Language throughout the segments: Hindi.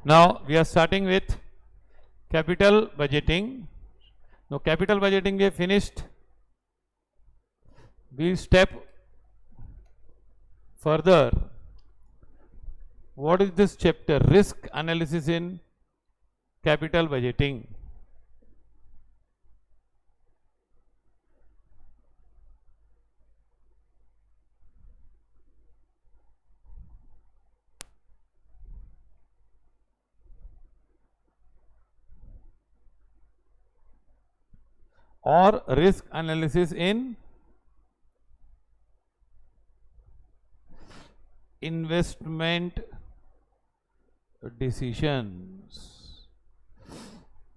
Now we are starting with capital budgeting. Now capital budgeting we finished. We step further. What is this chapter? Risk analysis in capital budgeting. Or risk analysis in investment decisions.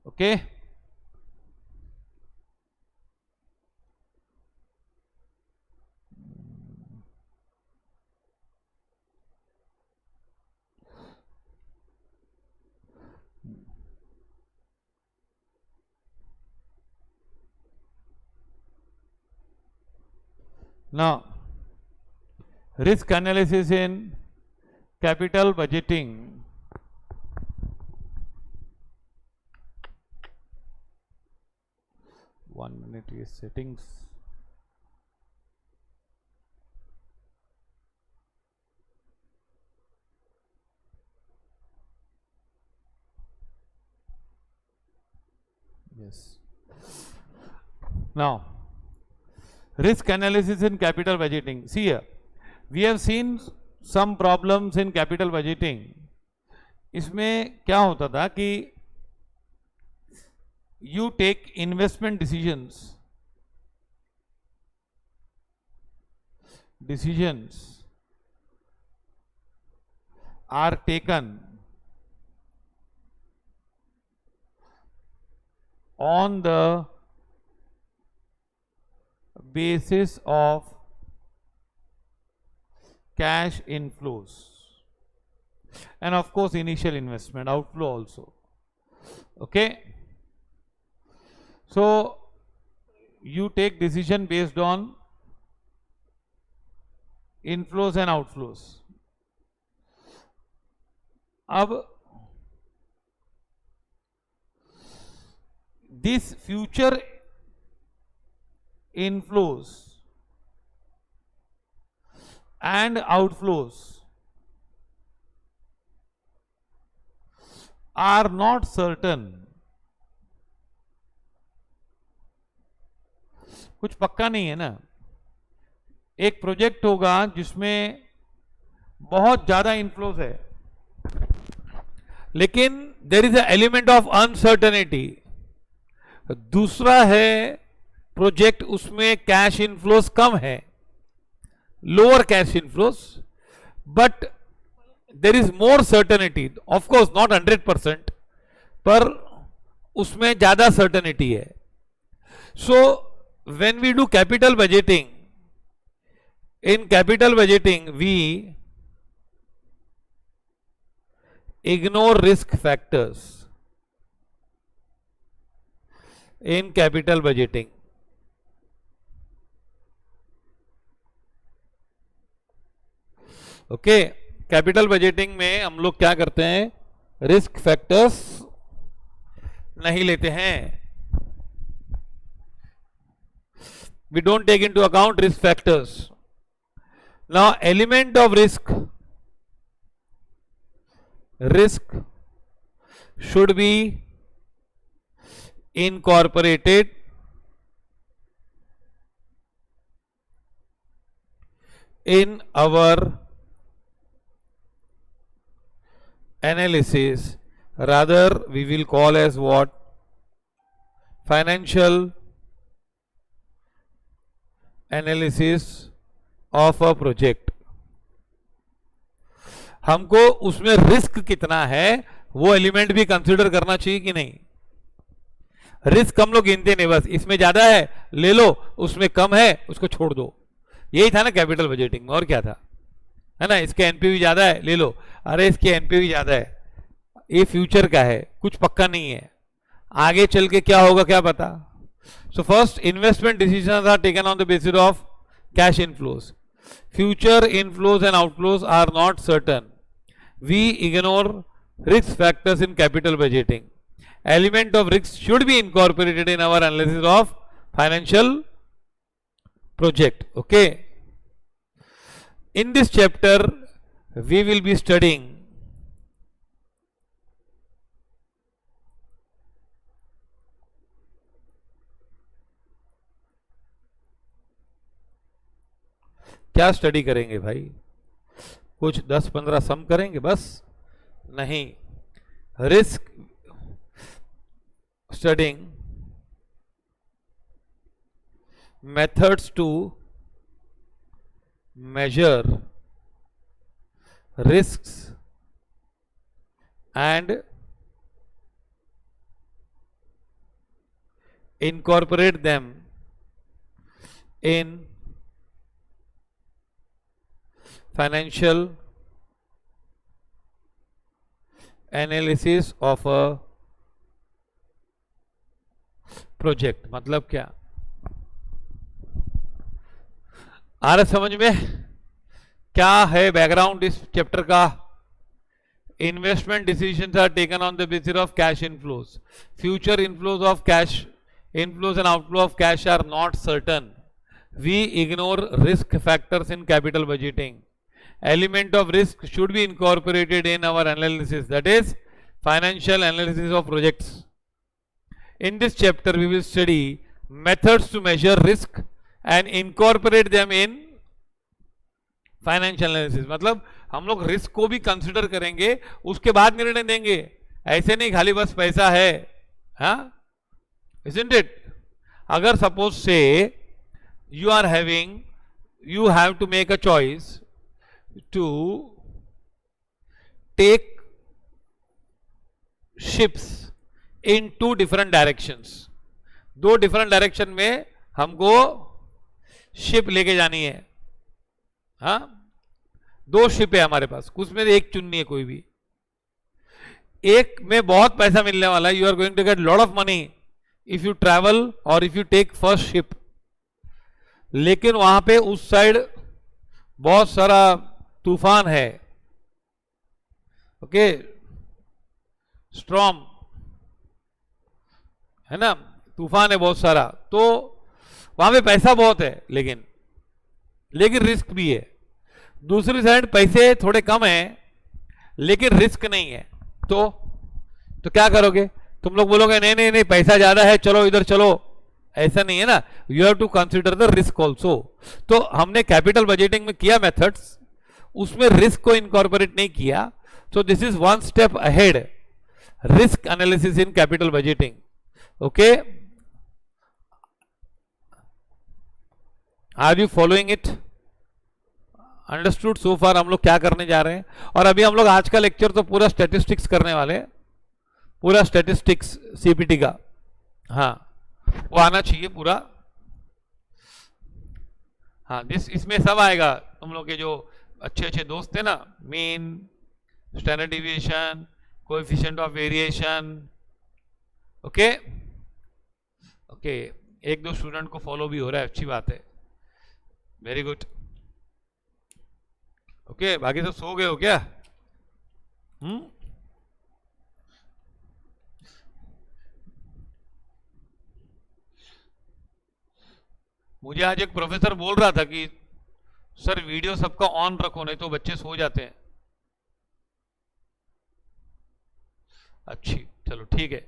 Okay. Now, risk analysis in capital budgeting. One minute, is settings. Yes. Now, risk analysis in capital budgeting. See here, we have seen some problems in capital budgeting. इसमें क्या होता था कि you take investment decisions. Decisions are taken on the basis of cash inflows and of course initial investment outflow also. Okay, so you take decision based on inflows and outflows. अब this future inflows and outflows are not certain. कुछ पक्का नहीं है ना. एक प्रोजेक्ट होगा जिसमें बहुत ज्यादा इनफ्लोज है, लेकिन there is a element of uncertainty. दूसरा है प्रोजेक्ट, उसमें कैश इनफ्लोज कम है, lower cash inflows, but there is more certainty. Of course not 100%, पर उसमें ज्यादा सर्टेनिटी है. So when we do capital budgeting, in capital budgeting we ignore risk factors in capital budgeting. Okay, capital budgeting में हम लोग क्या करते हैं, रिस्क फैक्टर्स नहीं लेते हैं. We don't take into account risk factors. Now element of risk should be incorporated in our analysis. Rather we will call as what, financial analysis of a project. हमको उसमें रिस्क कितना है वो एलिमेंट भी कंसीडर करना चाहिए कि नहीं. रिस्क हम लोग गिनते नहीं, बस इसमें ज्यादा है ले लो, उसमें कम है उसको छोड़ दो. यही था ना कैपिटल बजटिंग में, और क्या था, है ना. इसके एनपीवी ज्यादा है ले लो, अरे इसके एनपीवी ज्यादा है, ये फ्यूचर का है, कुछ पक्का नहीं है, आगे चल के क्या होगा क्या पता. So first investment decisions are taken on the basis of cash inflows. Future inflows and outflows are not certain. We ignore risk factors in capital budgeting. Element of risk should be incorporated in our analysis of financial project. Okay, in this chapter we will be studying क्या स्टडी करेंगे भाई? कुछ 10-15 सम करेंगे बस? नहीं, risk studying methods to measure risks and incorporate them in financial analysis of a project. मतलब क्या आ रहा समझ में? क्या है बैकग्राउंड इस चैप्टर का? Investment decisions are taken on the basis of cash inflows. Future inflows of cash, inflows and outflow of cash are not certain. We ignore risk factors in capital budgeting. Element of risk should be incorporated in our analysis, that is financial analysis of projects. In this chapter we will study methods to measure risk and incorporate them in financial analysis. मतलब हम लोग रिस्क को भी कंसिडर करेंगे, उसके बाद निर्णय देंगे. ऐसे नहीं खाली बस पैसा है. हाँ, isn't it? अगर सपोज से you have to make a choice to take ships in 2 different directions. 2 different direction में हमको शिप लेके जानी है. हाँ, 2 शिप है हमारे पास, उसमें एक चुननी है कोई भी. एक में बहुत पैसा मिलने वाला है, you are going to get lot of money if you travel और if you take first ship. लेकिन वहां पे उस साइड बहुत सारा तूफान है. ओके, स्ट्रॉम है ना, तूफान है बहुत सारा. तो वहां पे पैसा बहुत है लेकिन रिस्क भी है. दूसरी साइड पैसे थोड़े कम है लेकिन रिस्क नहीं है. तो क्या करोगे? तुम लोग बोलोगे नहीं नहीं नहीं पैसा ज्यादा है, चलो इधर चलो. ऐसा नहीं है ना, you have to consider the risk also. तो हमने कैपिटल बजटिंग में किया मेथड्स, उसमें रिस्क को इनकॉर्पोरेट नहीं किया. So this is 1 step ahead. Risk analysis in capital budgeting. Okay, are you following it? Understood so far? हम लोग क्या करने जा रहे हैं, और अभी हम लोग आज का लेक्चर तो पूरा स्टैटिस्टिक्स करने वाले हैं. पूरा स्टैटिस्टिक्स सीपीटी का. हाँ, वो आना चाहिए पूरा. हाँ, इसमें सब आएगा. तुम लोग के जो अच्छे अच्छे दोस्त थे ना, mean, standard deviation, coefficient of variation. Okay okay, 1-2 student को फॉलो भी हो रहा है, अच्छी बात है. Very good. ओके, बाकी सब सो गए हो क्या? मुझे आज एक प्रोफेसर बोल रहा था कि सर वीडियो सबका ऑन रखो नहीं तो बच्चे सो जाते हैं. अच्छी, चलो ठीक है.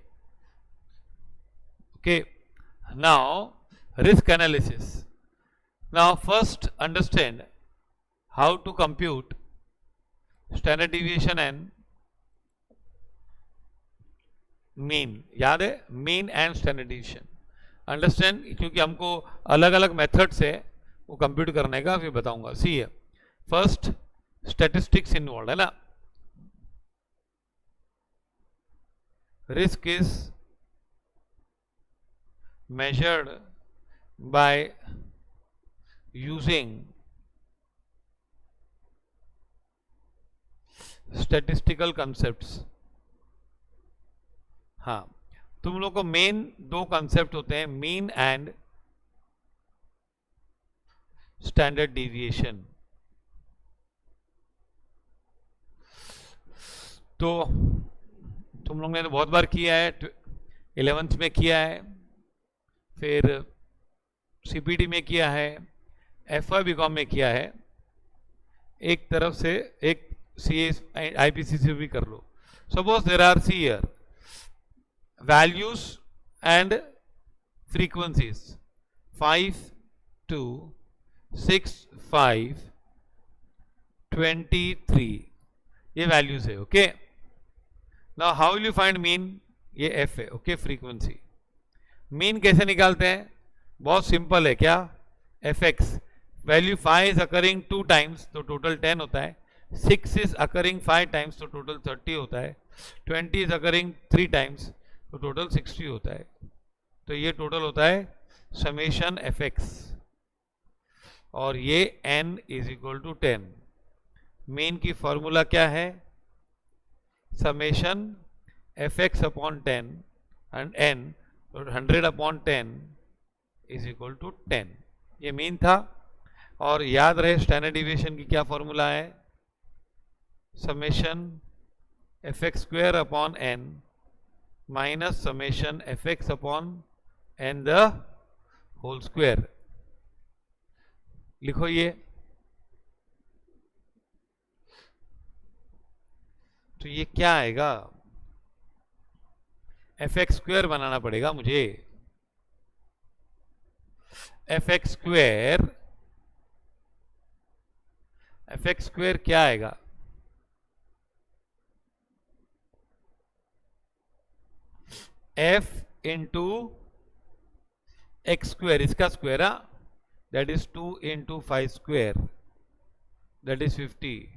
Okay, now risk analysis. Now first understand how to compute standard deviation and mean. याद है, mean and standard deviation. Understand, क्योंकि हमको अलग अलग मेथड्स है वो कंप्यूट करने का, फिर बताऊंगा. सी है, फर्स्ट स्टैटिस्टिक्स इन्वॉल्व है ना. Risk is measured by using statistical concepts. हाँ, तुम लोग को मेन 2 कंसेप्ट होते हैं, मीन एंड स्टैंडर्ड डिविएशन. तो तुम लोग ने तो बहुत बार किया है, 11th में किया है, फिर सीपीटी में किया है, एफवाई बीकॉम में किया है, एक तरफ से एक सी आईपीसी से भी कर लो. Suppose there are see here values and frequencies 5 2 6 5 23 ये वैल्यूज है. Okay, now how will you find mean? ये एफ है. Okay, frequency. मीन कैसे निकालते हैं? बहुत सिंपल है. क्या? F x value 5 is occurring 2 times तो टोटल 10 होता है. 6 इज अकरिंग 5 टाइम्स तो टोटल 30 होता है. 20 इज अकरिंग 3 टाइम्स तो टोटल 60 होता है. तो ये टोटल होता है समेशन एफ एक्स, और ये n is equal to 10. Mean की फॉर्मूला क्या है? Summation f x upon 10 and n, तो 100 अपॉन 10 इज इक्वल टू 10. ये मीन था. और याद रहे स्टैंडर्ड डिविएशन की क्या फॉर्मूला है? Summation f x square upon n minus summation f x upon n the whole square. लिखो ये. तो ये क्या आएगा? एफ एक्स स्क्वायर बनाना पड़ेगा मुझे. F x square, F x square क्या आएगा? f इंटू एक्स स्क्वायर, इसका square, that is 2 into 5 square, that is 50.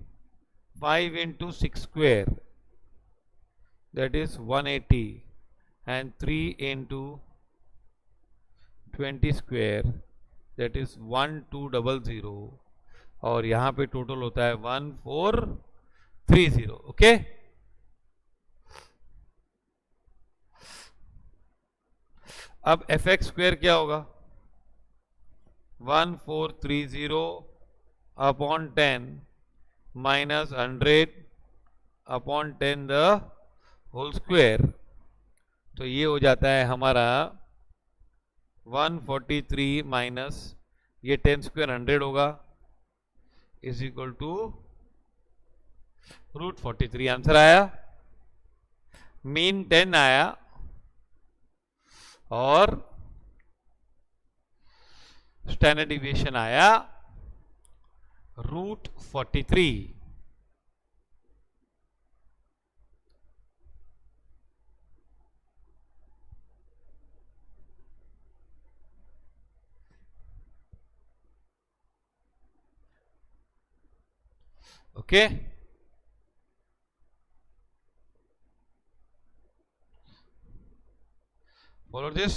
5 into 6 square, that is 180. And 3 into 20 square, that is 1200. और यहाँ पे टोटल होता है 1430. ओके, अब एफ एक्स स्क्वायर क्या होगा? 1430 upon 10 minus 100 upon 10 the whole square. तो ये हो जाता है हमारा 143 माइनस ये 10 स्क्वायर 100 होगा, इज इक्वल टू √43. आंसर आया. मीन 10 आया और स्टैंडर्ड डिविएशन आया √43. Okay, follow this.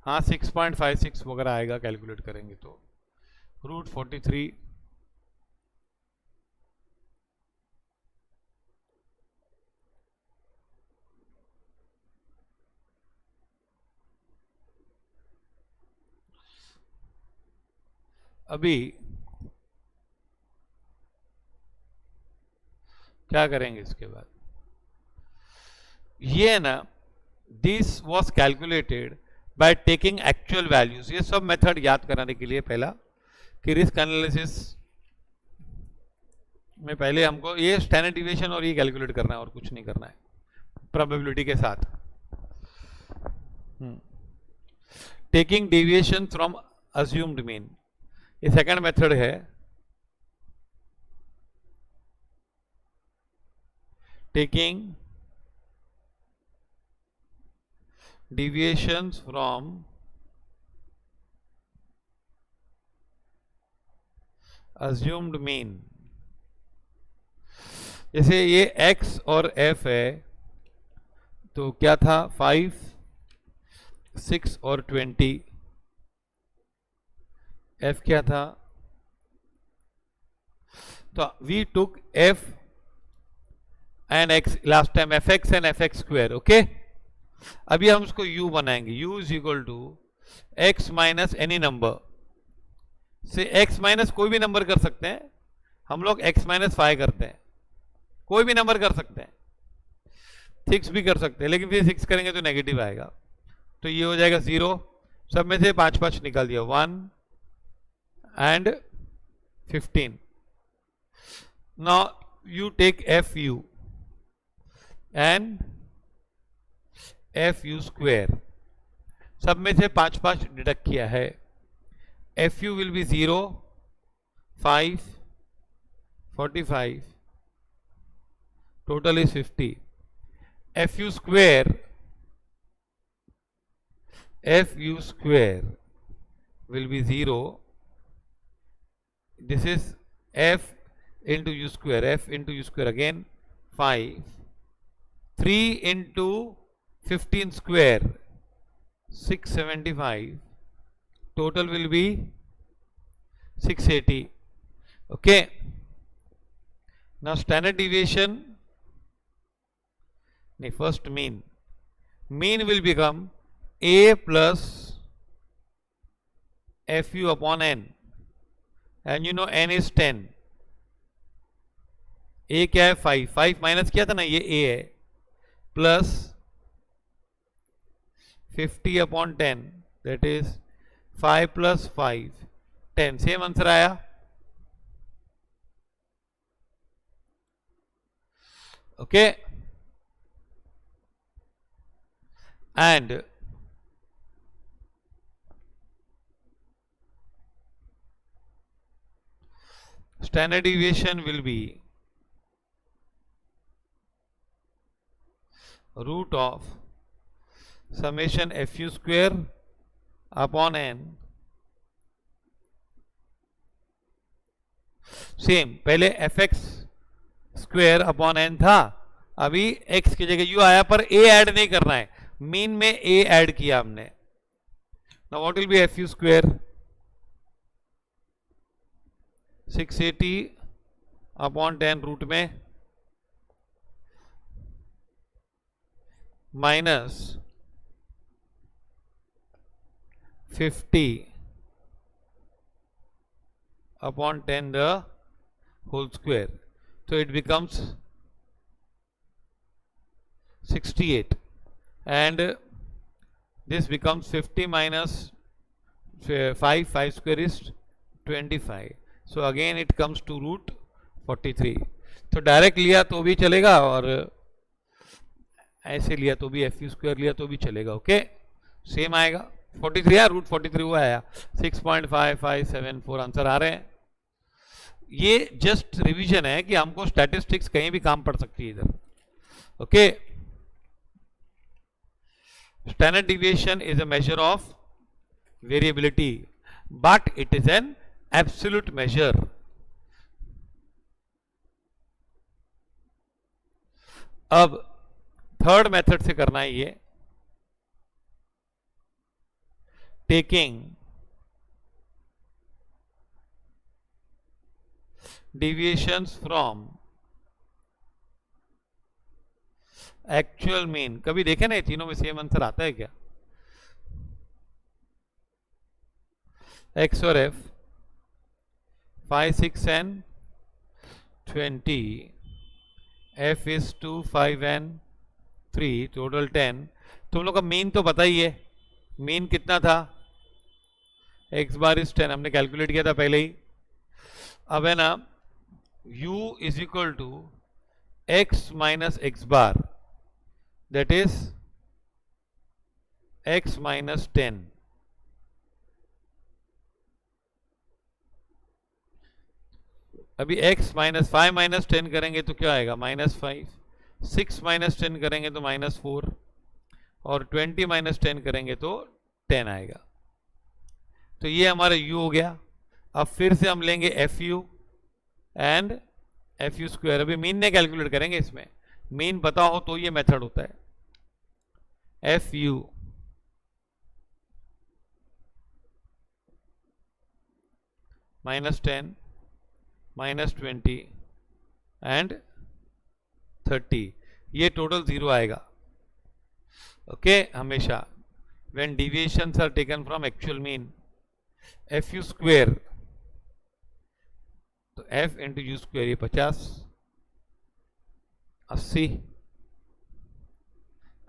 हाँ, 6.56 वगैरह आएगा कैलकुलेट करेंगे तो. √43. अभी क्या करेंगे इसके बाद? ये ना, this was calculated by taking actual values. ये सब मेथड याद कराने के लिए पहला कि रिस्क एनालिसिस में पहले हमको ये स्टैंडर्ड डिविएशन और ये कैलकुलेट करना है और कुछ नहीं करना है प्रोबेबिलिटी के साथ. Taking deviation from assumed mean, ये सेकंड मेथड है. Taking deviations from assumed mean. जैसे ये x और f है तो क्या था? 5 6 और 20. f क्या था? तो we took f and x last time, fx and fx square. okay, अभी हम उसको u बनाएंगे, u is equal to x minus any number से, x माइनस कोई भी नंबर कर सकते हैं हम लोग, x माइनस 5 करते हैं, कोई भी नंबर कर सकते हैं, 6 भी कर सकते हैं, लेकिन फिर 6 करेंगे तो नेगेटिव आएगा, तो ये हो जाएगा 0, सब में से 5 5 निकाल दिया, 1 and 15. Now you take fu and fu square, सब में से 5 5 डिडक्ट किया है, fu will be 0, 5, 45, total is 50. fu square will be 0, this is f into u square, f into u square again 5, 3 into 15 square 675, total will be 680. Okay, now standard deviation, first mean will become a plus fu upon n, and you know n is 10, a क्या है 5, 5 माइनस किया था ना, ये a है, plus 50 upon 10, that is 5 plus 5 10, same answer आया. Okay, and standard deviation will be root of summation fu square upon n, same पहले fx स्क्वायर अपॉन n था, अभी x की जगह u आया, पर a ऐड नहीं करना है, मीन में a ऐड किया हमने. Now what will be fu square, 680 upon 10 root में minus 50 upon 10 the whole square, so it becomes 68, and this becomes 50 minus 5 square is 25, so again it comes to root 43. तो डायरेक्ट लिया तो भी चलेगा और ऐसे लिया तो भी, fu स्क्वायर लिया तो भी चलेगा. ओके, सेम आएगा, 43 है, रूट 43 हुआ आया, 6.5574 आंसर आ रहे हैं. ये जस्ट रिवीजन है कि हमको स्टैटिस्टिक्स कहीं भी काम पड़ सकती है इधर. Okay, standard deviation is a measure of variability, but it is an absolute major. अब थर्ड मेथड से करना है ये, taking deviations from actual mean. कभी देखे ना ये तीनों में सेम आंसर आता है क्या, x और f 5 6 and 20, f is 2 5 and 3, total 10. तुम लोग का मीन तो पता ही है, मीन कितना था, x बार इज 10, हमने कैलकुलेट किया था पहले ही. अब है ना u is equal to x minus x bar, that is x minus 10. अभी x माइनस 5 माइनस 10 करेंगे तो क्या आएगा, -5, 6 माइनस 10 करेंगे तो -4, और 20 माइनस 10 करेंगे तो 10 आएगा. तो ये हमारा u हो गया. अब फिर से हम लेंगे fu एंड fu स्क्वायर. अभी मीन ने कैलकुलेट करेंगे, इसमें मीन पता हो तो ये मेथड होता है. fu -10 -20 एंड 30, ये टोटल 0 आएगा. ओके हमेशा when deviations are taken from actual mean, fu square, तो f इंटू यू स्क्वेयर, ये 50, 80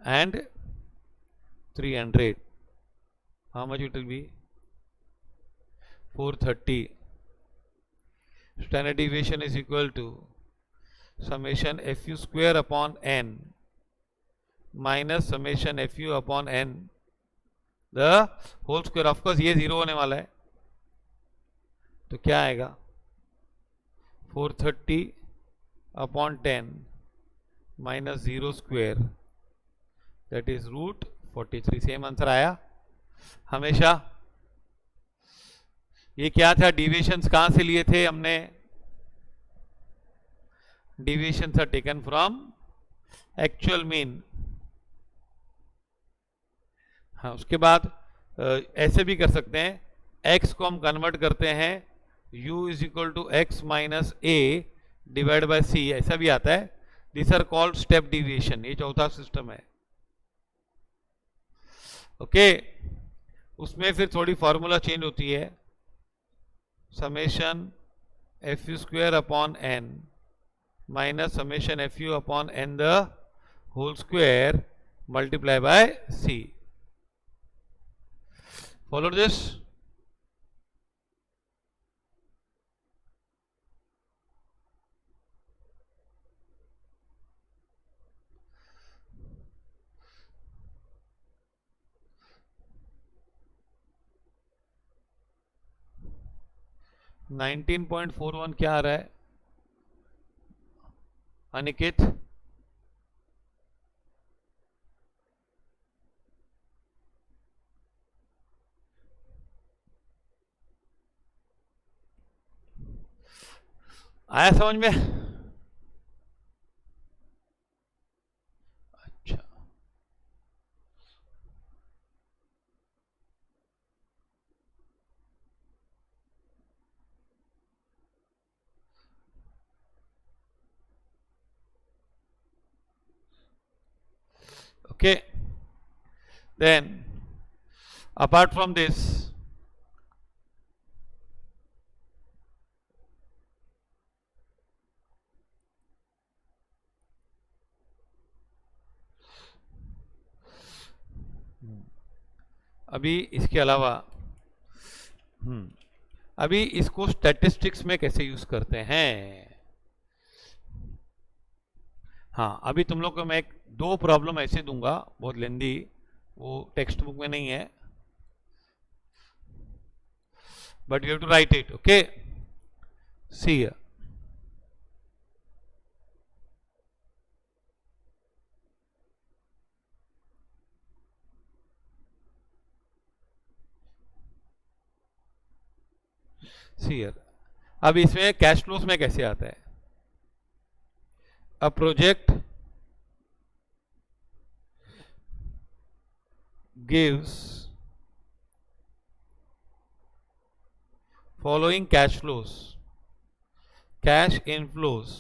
and 300, how much it will be? 430. Standard deviation is equal to summation fu square upon n minus summation fu upon n the whole square. Of course ये जीरो होने वाला है, तो क्या आएगा 430 upon 10 minus 0 square, that is root 43. Same answer आया हमेशा. ये क्या था, डिविएशंस कहां से लिए थे हमने? Deviations are taken from actual mean. हाँ, उसके बाद ऐसे भी कर सकते हैं, x को हम कन्वर्ट करते हैं u is equal to x minus a divide by c, ऐसा भी आता है. This are called step deviation. ये चौथा सिस्टम है. ओके उसमें फिर थोड़ी फॉर्मूला चेंज होती है. Summation f u square upon n minus summation f u upon n the whole square multiply by c. Follow this. $19.41 क्या आ रहा है अनिकेत? आया समझ में? अच्छा, okay. Then apart from this, अभी इसके अलावा अभी इसको स्टैटिस्टिक्स में कैसे यूज करते हैं? हाँ, अभी तुम लोग को मैं एक दो प्रॉब्लम ऐसे दूंगा, बहुत लेंदी, वो टेक्स्ट बुक में नहीं है, but you have to write it. Okay see here. अब इसमें कैश फ्लोस में कैसे आता है? A project gives following cash flows, cash inflows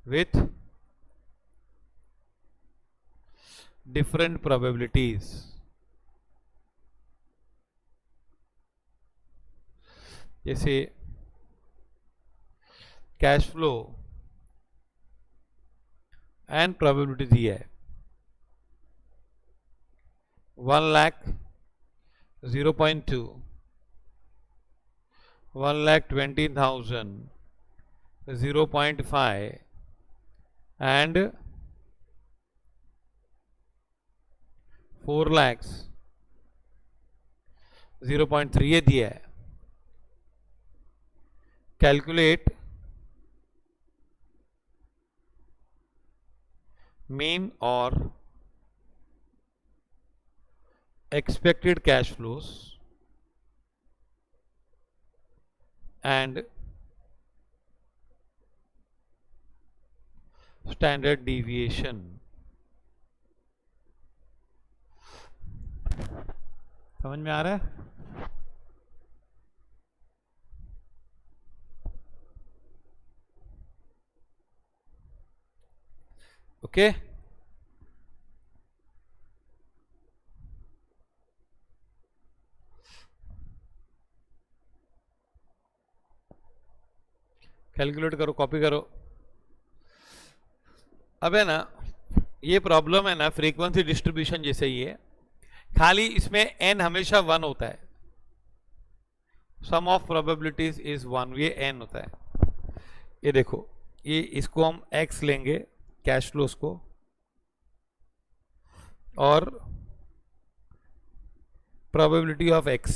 with different probabilities. जैसे कैश फ्लो एंड प्रोबेबिलिटी दी है 1 लाख 0.2, 1,20,000 0.5 and 4 lakhs 0.3 ये दिया है. कैलकुलेट मीन और expected cash flows and standard deviation. समझ में आ रहा है? ओके कैलकुलेट करो, कॉपी करो। अब है ना, ये प्रॉब्लम है ना फ्रीक्वेंसी डिस्ट्रीब्यूशन जैसे ही है, खाली इसमें n हमेशा 1 होता है, सम ऑफ प्रोबेबिलिटीज इज 1, ये n होता है। ये देखो, ये इसको हम x लेंगे, कैश फ्लोस को, और प्रोबेबिलिटी ऑफ x,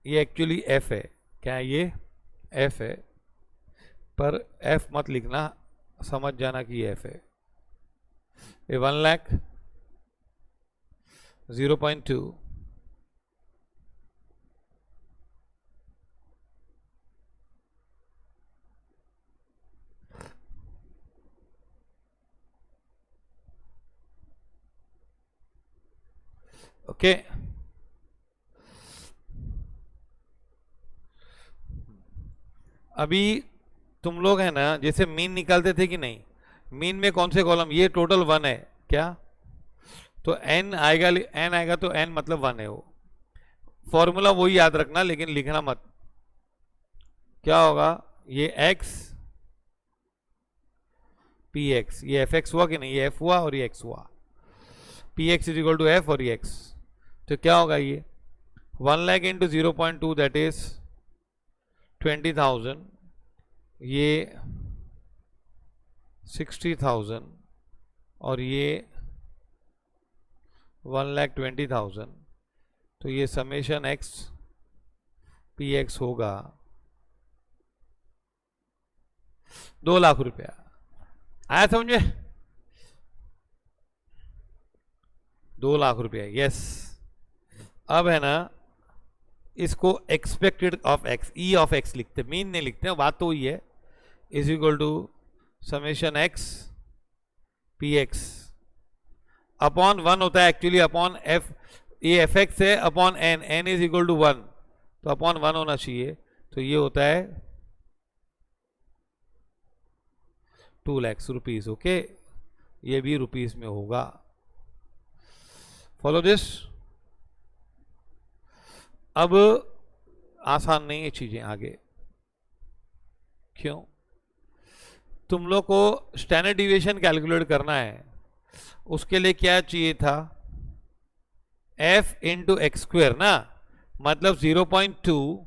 ये एक्चुअली f है। क्या ये f है, पर f मत लिखना, समझ जाना कि ये f है। ये 1 लाख, 0.2, ओके। अभी तुम लोग है ना, जैसे मीन निकालते थे कि नहीं, मीन में कौन से कॉलम, ये टोटल 1 है क्या, तो n आएगा, n आएगा तो n मतलब 1 है। वो फॉर्मूला वही याद रखना, लेकिन लिखना मत। क्या होगा, ये x px, ये fx हुआ कि नहीं, ये f हुआ और ये x हुआ, px is equal to f और ये x, तो क्या होगा, ये 1 लाख इंटू 0.2 दैट इज 20,000, ये 60,000, और ये 1,20,000, तो ये समेशन x px होगा 2 लाख रुपया। आया समझे, 2 लाख रुपया, यस। अब है ना, इसको expected of x, E of x लिखते, मीन नहीं लिखते हैं, बात तो वही है, is equal to summation x px upon 1 होता है एक्चुअली, अपॉन f, ये fx है upon n, n is equal to 1, तो अपॉन 1 होना चाहिए, तो ये होता है 2 लाख रुपीज, ओके। ये भी रुपीज में होगा, फॉलो दिस। अब आसान नहीं है चीजें आगे, क्यों, तुम लोग को स्टैंडर्ड डिविएशन कैलकुलेट करना है, उसके लिए क्या चाहिए था, f इंटू एक्स स्क्वेयर ना, मतलब 0.2,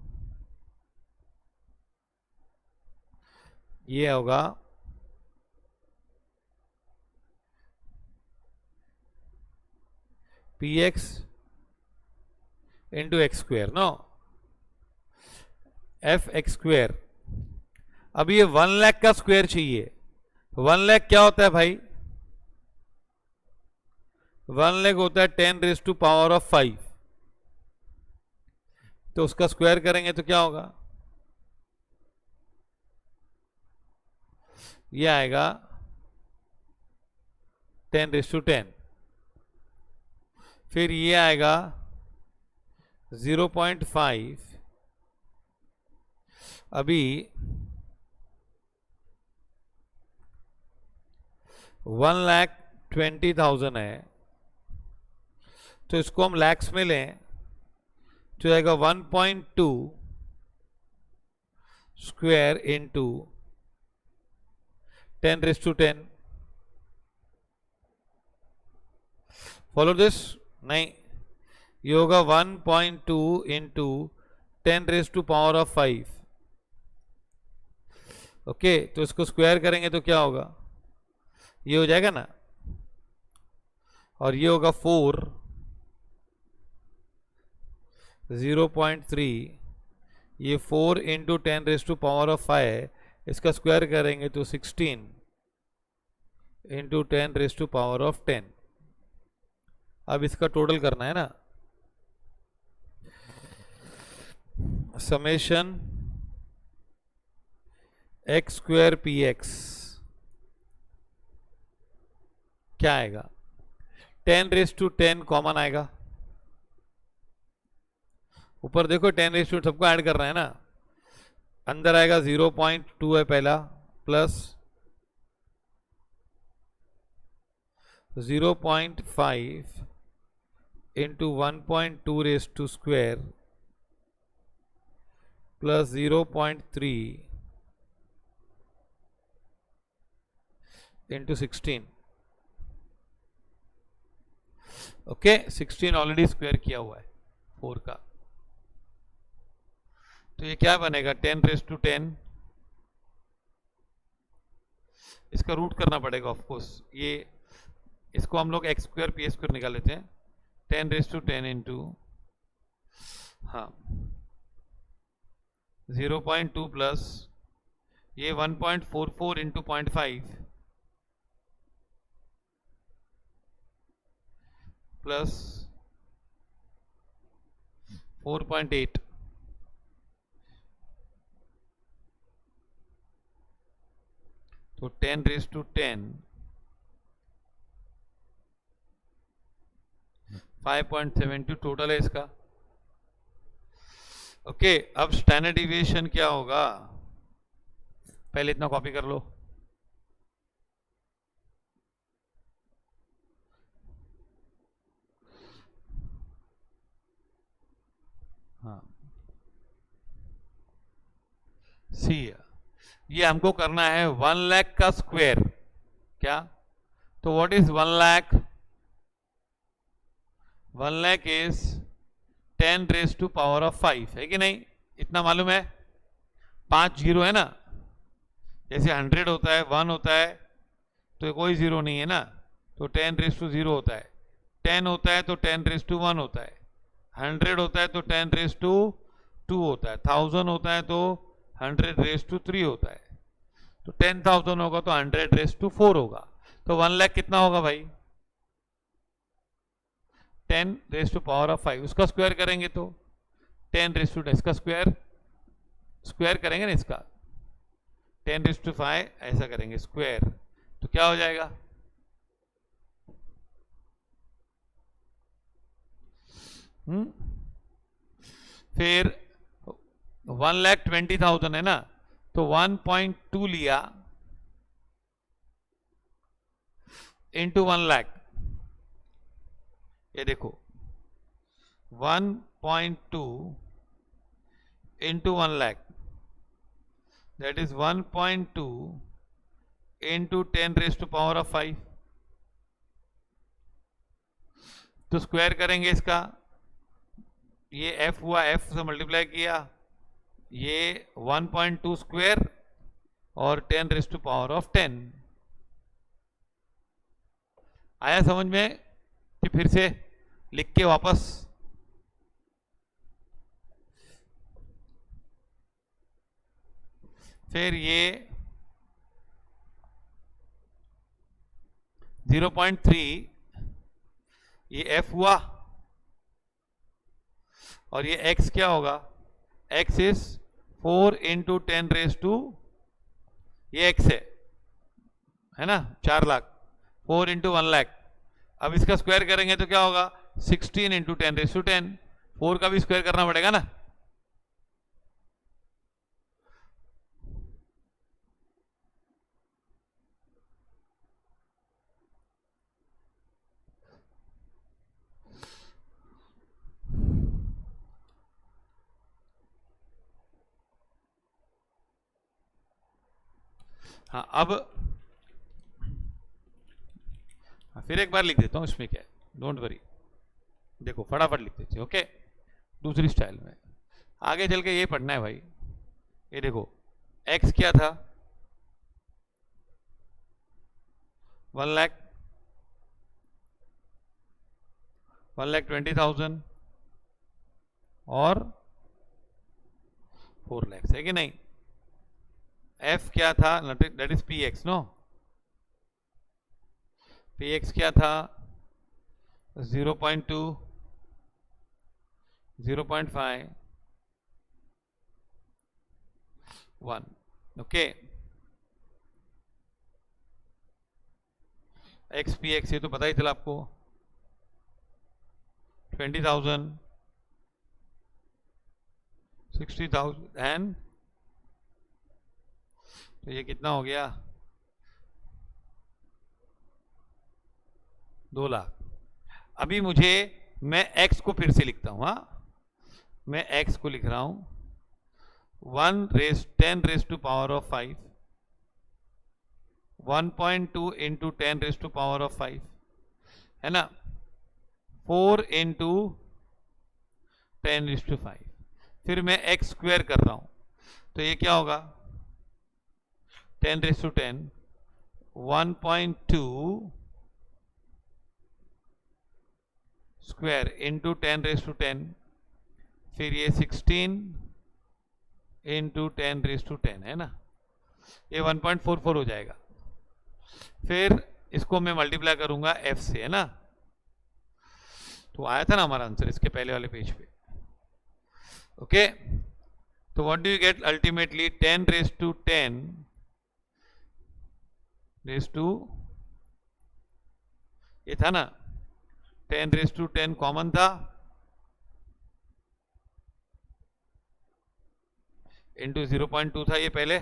ये होगा px into x square, no, f x square. अब ये 1 लाख का स्क्वायर चाहिए, 1 लाख क्या होता है भाई, 1 लाख होता है 10 रेज़ टू पावर ऑफ 5, तो उसका स्क्वायर करेंगे तो क्या होगा, ये आएगा 10 रेज़ टू 10, फिर ये आएगा 0.5, अभी 1,20,000 है, तो इसको हम लैक्स में लें तो आएगा 1.2 square into 10 raise to 10, follow this, नहीं, ये होगा 1.2 into 10 raise to power of 5, okay. तो इसको स्क्वायर करेंगे तो क्या होगा, ये हो जाएगा ना, और ये होगा 4, 0.3, ये 4 into 10 raise to power of 5, इसका स्क्वायर करेंगे तो 16 into 10 raise to power of 10। अब इसका टोटल करना है ना, summation x square p x क्या आएगा, 10 रेज़ टू 10 कॉमन आएगा, ऊपर देखो 10 रेज़ टू सबको ऐड कर रहे हैं ना, अंदर आएगा 0.2 है पहला, plus 0.5 into 1.2 raise to square plus 0.3 into 16, okay 16 already square किया हुआ है 4 का, तो ये क्या बनेगा 10 रेज टू 10, इसका रूट करना पड़ेगा ऑफ कोर्स, ये इसको हम लोग एक्स स्क्वायर पी स्क्वायर निकाल लेते हैं, 10 रेज टू 10 इंटू हाँ 0.2 प्लस ये 1.44 इंटू 0.5 प्लस 4.8, तो 10 रेज टू 10 5.72 टोटल है इसका। ओके अब स्टैंडर्ड डिविएशन क्या होगा, पहले इतना कॉपी कर लो, हाँ सी, ये हमको करना है 1 लाख का स्क्वायर, क्या, तो what is 1 lakh, 1 lakh is 10 raise to power of 5, है कि नहीं, इतना मालूम है, 5 जीरो है ना, जैसे 100 होता है 1 होता है तो कोई जीरो नहीं है ना, तो 10 रेज टू 0 होता है, 10 होता है तो 10 रेज टू 1 होता है, 100 होता है तो 10 रेज टू 2 होता है, 1000 होता है तो 100 रेज टू 3 होता है, तो 10,000 होगा तो 100 रेज टू 4 होगा, तो 1 लाख कितना होगा भाई 10 रेज टू पावर ऑफ 5, उसका स्क्वायर करेंगे तो 10 रेज टू, इसका स्क्वायर करेंगे ना, इसका 10 रेज टू 5 ऐसा करेंगे स्क्वायर, तो क्या हो जाएगा, फिर 1,20,000 है ना, तो 1.2 लिया इंटू 1 लाख, ये देखो 1.2 into 1 lakh, that is 1.2 into 10 raise to power of 5, तो स्क्वायर करेंगे इसका, ये f हुआ, f से मल्टीप्लाई किया, ये 1.2 स्क्वायर और 10 रेज टू पावर ऑफ 10, आया समझ में, कि फिर से लिख के वापस, फिर ये 0.3 ये f हुआ, और ये x क्या होगा, x is 4 into 10 raise to, ये x है ना 4 लाख, 4 इंटू 1 लाख, अब इसका स्क्वायर करेंगे तो क्या होगा 16 इंटू 10 रेज टू 10, 4 का भी स्क्वायर करना पड़ेगा ना, हाँ अब फिर एक बार लिख देता हूं, इसमें क्या है, डोंट वरी, देखो फटाफट लिख देते, ओके दूसरी स्टाइल में, आगे चल के ये पढ़ना है भाई, ये देखो x क्या था 1 लाख, 1,20,000 और 4 लाख, है कि नहीं, f क्या था, that is px, no px क्या था 0.2, 0.5, 1, ओके, x px ये तो पता ही चला आपको, 20,000, 60,000 एंड, तो ये कितना हो गया 2 लाख। अभी मुझे, मैं x को फिर से लिखता हूं, हाँ मैं x को लिख रहा हूं 10 raise to power of 5, 1.2 into 10⁵5 है ना, 4 इंटू 10⁵5, फिर मैं x स्क्वायर कर रहा हूं तो ये क्या होगा 10⁻10 1.2 स्क्वायर इंटू 10⁻10, फिर ये 16 इंटू 10⁻10 है ना, ये 1.44 हो जाएगा। फिर इसको मैं मल्टीप्लाई करूंगा f से, है ना, तो आया था ना हमारा आंसर इसके पहले वाले पेज पे। ओके, तो what do you get ultimately 10⁻10 ये था ना 10⁻10 कॉमन था, इंटू 0.2 था ये पहले,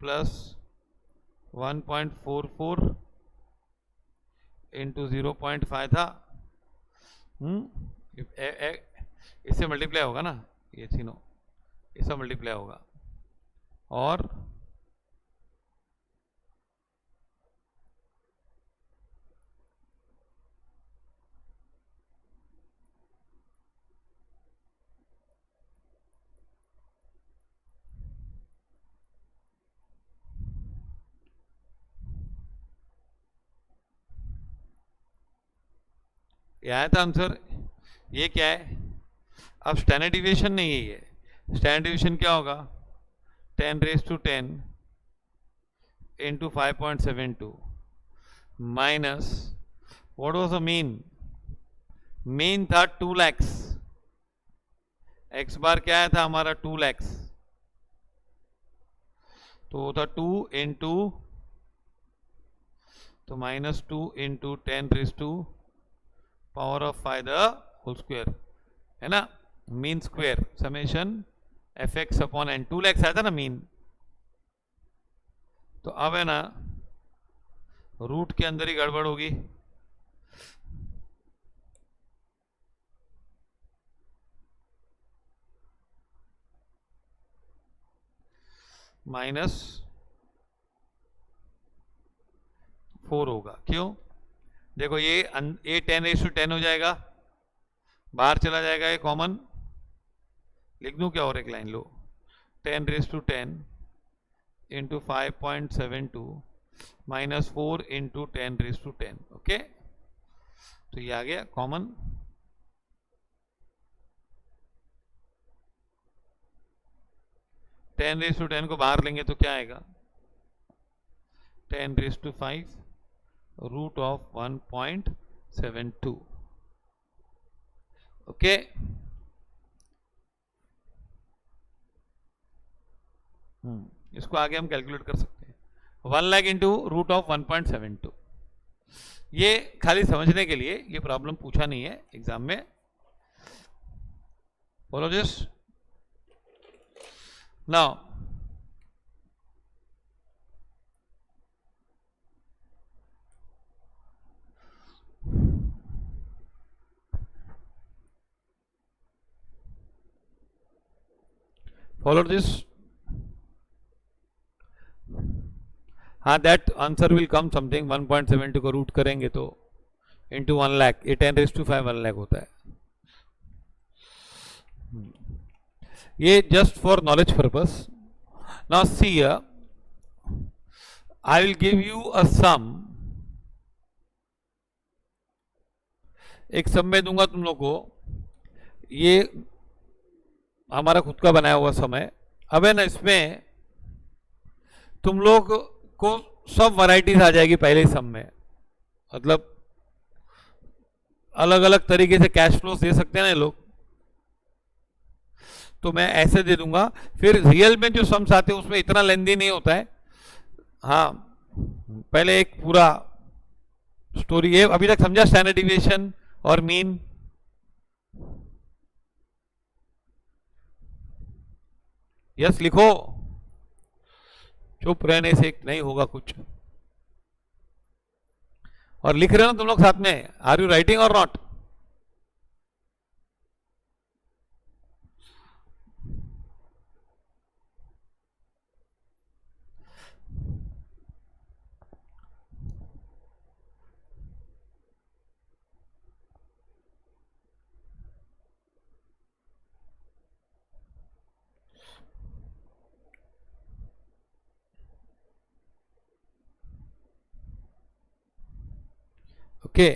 प्लस 1.44 इंटू 0.5 था, इससे मल्टीप्लाई होगा ना, ये तीनों इससे मल्टीप्लाई होगा, और ये आया था आंसर। ये क्या है, अब स्टैंडर्ड डिविएशन नहीं है, ये स्टैंडर्ड डिविएशन क्या होगा 10⁻10 into 5.72 minus what was the mean, mean था 2 लाख, एक्स बार क्या आया था हमारा 2 लाख, तो वो था 2 इंटू तो -2 इंटू 10⁻5 द होल स्क्वायर, है ना, mean square summation fx upon n, 2 lakh आया था ना मीन, तो अब है ना रूट के अंदर ही गड़बड़ होगी, -4 होगा। क्यों, देखो ये 10⁻10 हो जाएगा, बाहर चला जाएगा, ये कॉमन लिख दूं क्या, और एक लाइन लो 10⁻10 इंटू 5.72 -4 इंटू 10⁻10, ओके, तो ये आ गया कॉमन, टेन रेस टू 10 को बाहर लेंगे तो क्या आएगा 10⁵5 रूट ऑफ 1.72, ओके। इसको आगे हम कैलकुलेट कर सकते हैं, 1 लाख इंटू रूट ऑफ 1.72, ये खाली समझने के लिए, ये प्रॉब्लम पूछा नहीं है एग्जाम में, follow this now. Follow this, हाँ, that answer will come something 1.72 को रूट करेंगे तो इंटू 1 लाख, ये 10⁵5 1 लाख होता है। ये just for knowledge purpose. Now see here, I will give you a sum, एक सम में दूंगा तुम लोग को, ये हमारा खुद का बनाया हुआ सम है। अब है ना इसमें तुम लोग को सब वैरायटीज आ जाएगी पहले ही सम में, मतलब अलग अलग तरीके से कैश फ्लोस दे सकते हैं ना ये लोग, तो मैं ऐसे दे दूंगा। फिर रियल में जो सम्स आते हैं उसमें इतना लेंदी नहीं होता है, हाँ, पहले एक पूरा स्टोरी है। अभी तक समझा स्टैंडर्ड डिविएशन और मीन, यस लिखो, चुप रहने से नहीं होगा कुछ, और लिख रहे हो ना तुम लोग साथ में, आर यू राइटिंग और नॉट? ओके,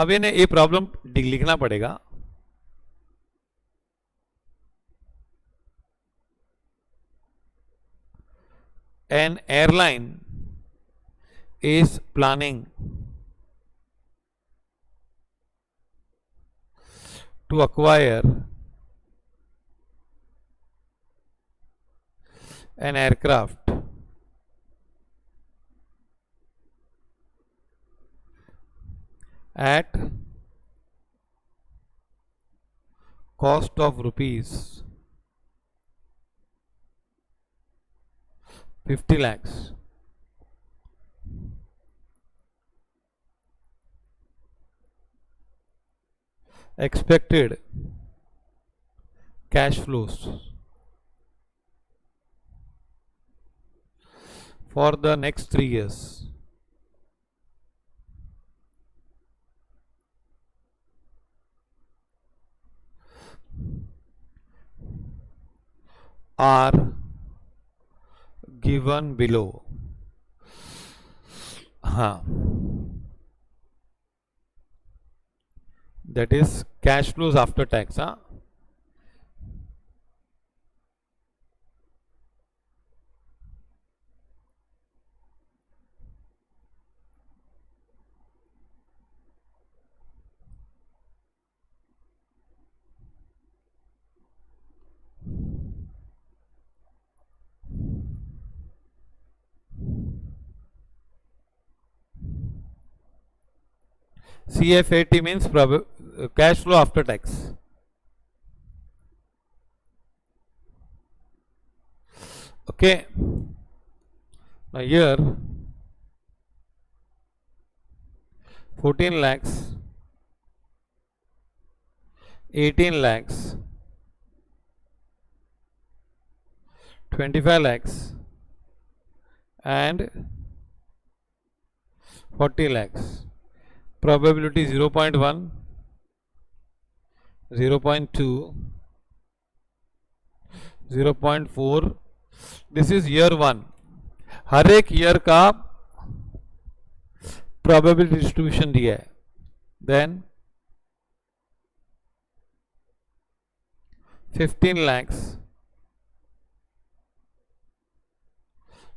अब इन्हें ये प्रॉब्लम लिखना पड़ेगा. An airline is planning to acquire an aircraft at cost of rupees 50 lakhs. Expected cash flows for the next 3 years are given below. हाँ, that is cash flows after tax. हाँ, CFAT means cash flow after tax. Okay, now here 14 lakhs, 18 lakhs, 25 lakhs and 40 lakhs. Probability 0.1, 0.2, 0.4. This is year 1. हर एक ईयर का probability distribution दिया है. Then 15 lakhs,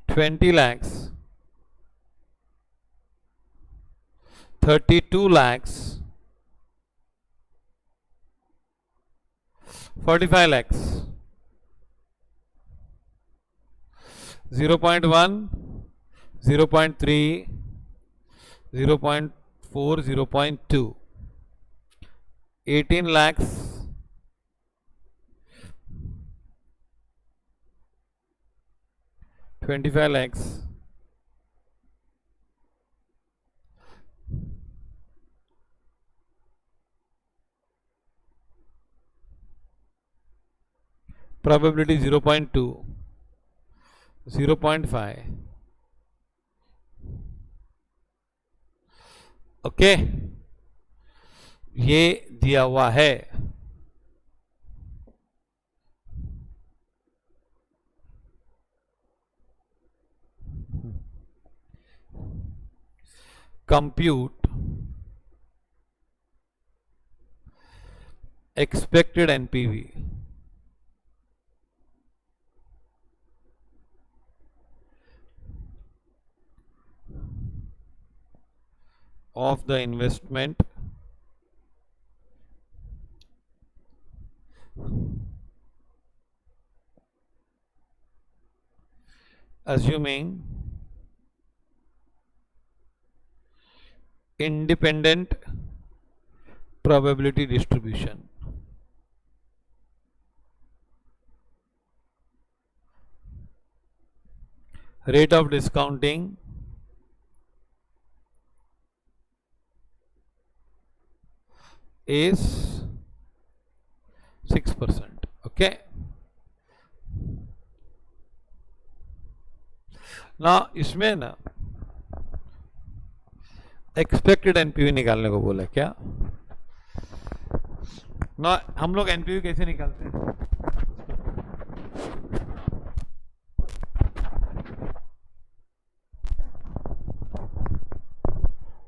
20 lakhs, 32 lakhs, 45 lakhs, 0.1, 0.3, 0.4, 0.2, 18 lakhs, 25 lakhs, probability 0.2, 0.5. Okay, ये दिया हुआ है. Compute expected NPV of the investment assuming independent probability distribution. Rate of discounting is 6%. Okay. ना इसमें ना एक्सपेक्टेड एनपीवी निकालने को बोला क्या ना. हम लोग एनपीवी कैसे निकालते हैं?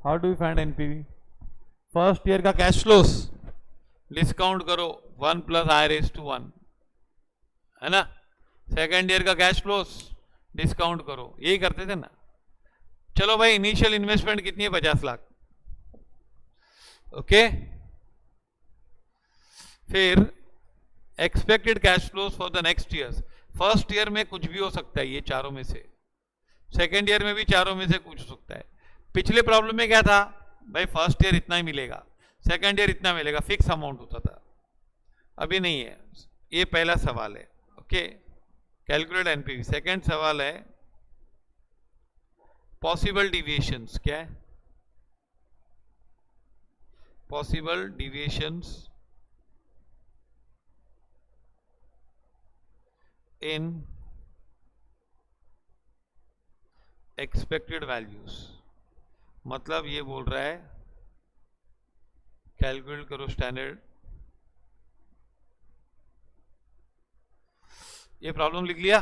How do you find NPV? First year का कैश फ्लोस डिस्काउंट करो 1 + i⁻1, है ना। सेकेंड ईयर का कैश फ्लोस डिस्काउंट करो, यही करते थे ना। चलो भाई, इनिशियल इन्वेस्टमेंट कितनी है? 50 लाख। ओके, फिर expected cash flows for the next years. First year में कुछ भी हो सकता है, ये चारों में से। सेकेंड ईयर में भी चारों में से कुछ हो सकता है। पिछले प्रॉब्लम में क्या था भाई? फर्स्ट ईयर इतना ही मिलेगा, सेकेंड ईयर इतना मिलेगा, फिक्स अमाउंट होता था। अभी नहीं है। ये पहला सवाल है। Okay, calculate NPV. सेकेंड सवाल है पॉसिबल डिविएशंस। क्या है पॉसिबल डिविएशंस इन एक्सपेक्टेड वैल्यूज। मतलब ये बोल रहा है कैलकुलेट करो स्टैंडर्ड। ये प्रॉब्लम लिख लिया।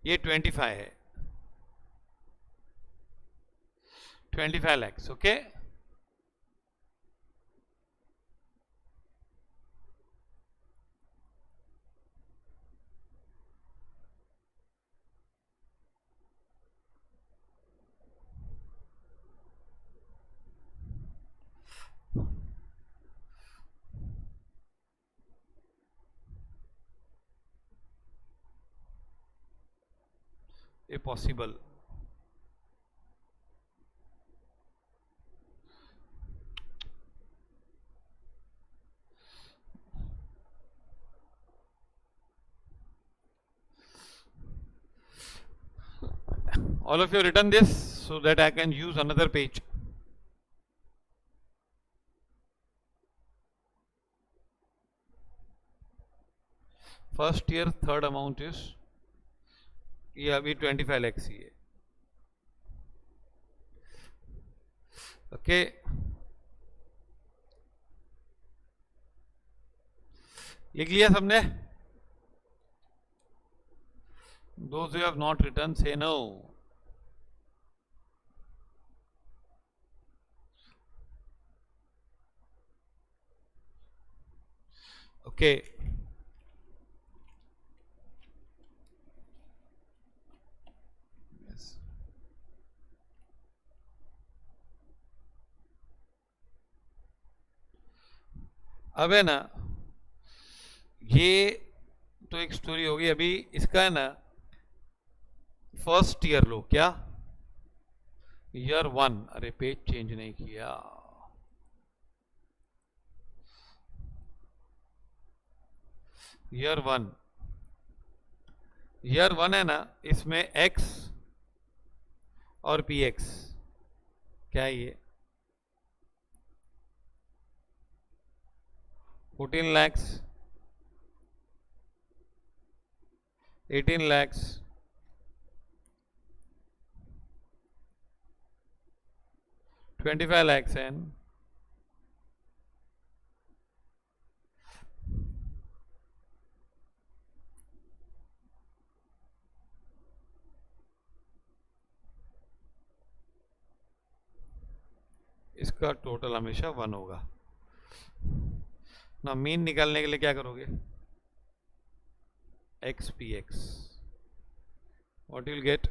ये 25 है, 25 lakhs। ओके, ये possible. All of you written this so that I can use another page. First year third amount is, ये अभी 25 lakhs ही है। ओके, लिख लिया सबने? Those who have not written say no. Okay, अब है ना, ये तो एक स्टोरी होगी। अभी इसका है ना फर्स्ट ईयर लो। क्या? ईयर 1। अरे पेज चेंज नहीं किया। ईयर 1, ईयर 1 है ना, इसमें एक्स और पी एक्स। क्या है ये? 14 lakhs, 18 lakhs, 25 lakhs and इसका टोटल हमेशा 1 होगा ना। मीन निकालने के लिए क्या करोगे? X p x, what will get?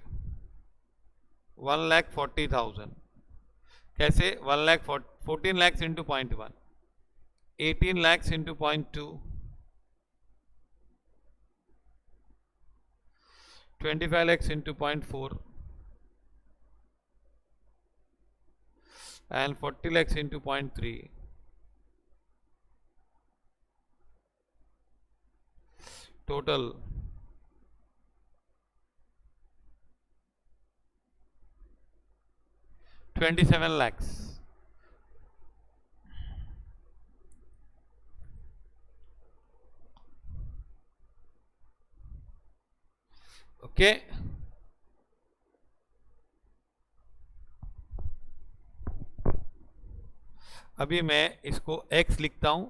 1,40,000। कैसे? 14 lakhs into 0.1, 18 lakhs into 0.2, 25 lakhs into 0.4 and 40 lakhs into 0.3. Total $27 lakhs. Okay, अभी मैं इसको x लिखता हूं।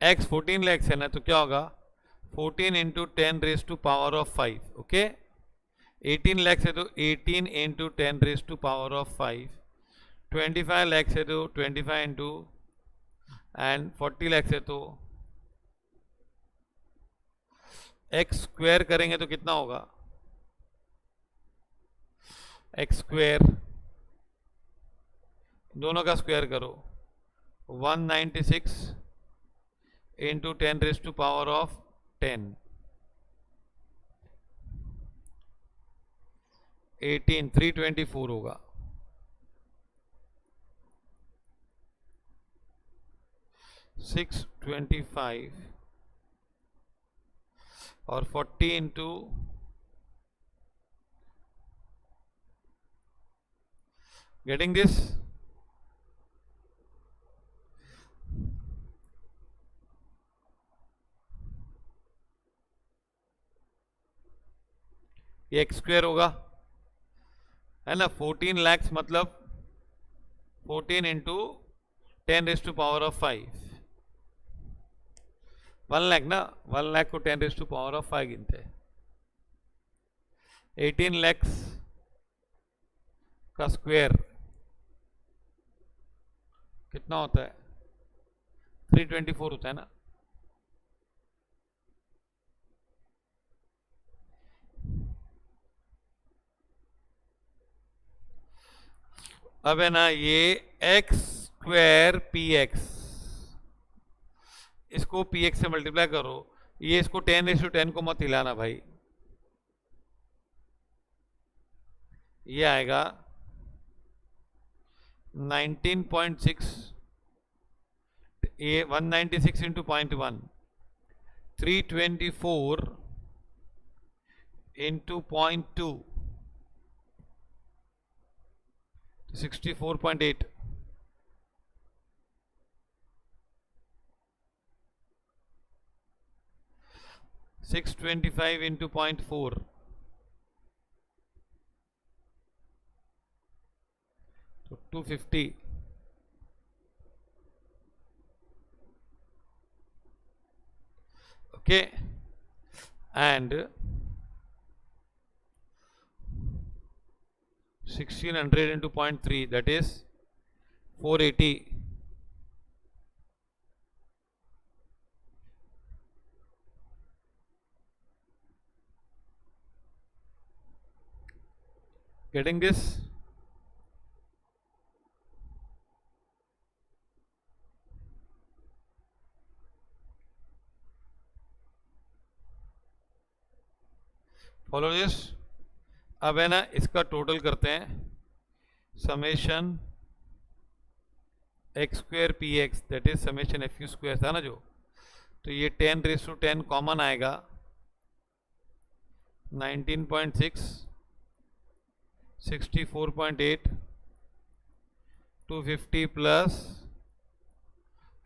x 14 lakhs है ना, तो क्या होगा 14 into 10 raise to power of 5. Okay 18 lakhs है तो 18 into 10 raise to power of 5. 25 lakhs है तो 25 इंटू एंड 40 lakhs है तो x स्क्वायर करेंगे तो कितना होगा x स्क्वायर, दोनों का स्क्वायर करो 196 into 10 raise to power of 10. 18 324 होगा. 625 और 40 इंटू गेटिंग दिस. ये एक्स स्क्वायर होगा है ना. 14 lakhs मतलब 14 into 10 raise to power of 5. 1 lakh ना, 1 lakh को 10 रेज टू पावर ऑफ 5 गिनते हैं. 18 lakhs का स्क्वायर कितना होता है 324 होता है ना. अब है ना ये एक्स स्क्वायर पी एक्स, इसको पी एक्स से मल्टीप्लाई करो. ये इसको 10:10 को मत हिलाना भाई. ये आएगा 19.6. ये 196 इंटू 0.1 324 इंटू 0.2 64.8. सिक्स 25 इंटू 0.4 तो 250. Okay and 1600 into 0.3 that is 480. Getting this? Follow this. अब है ना इसका टोटल करते हैं. Summation x square p x that is summation f you square था ना जो, तो ये 10⁻10 कॉमन आएगा 19.6 64.8 250 प्लस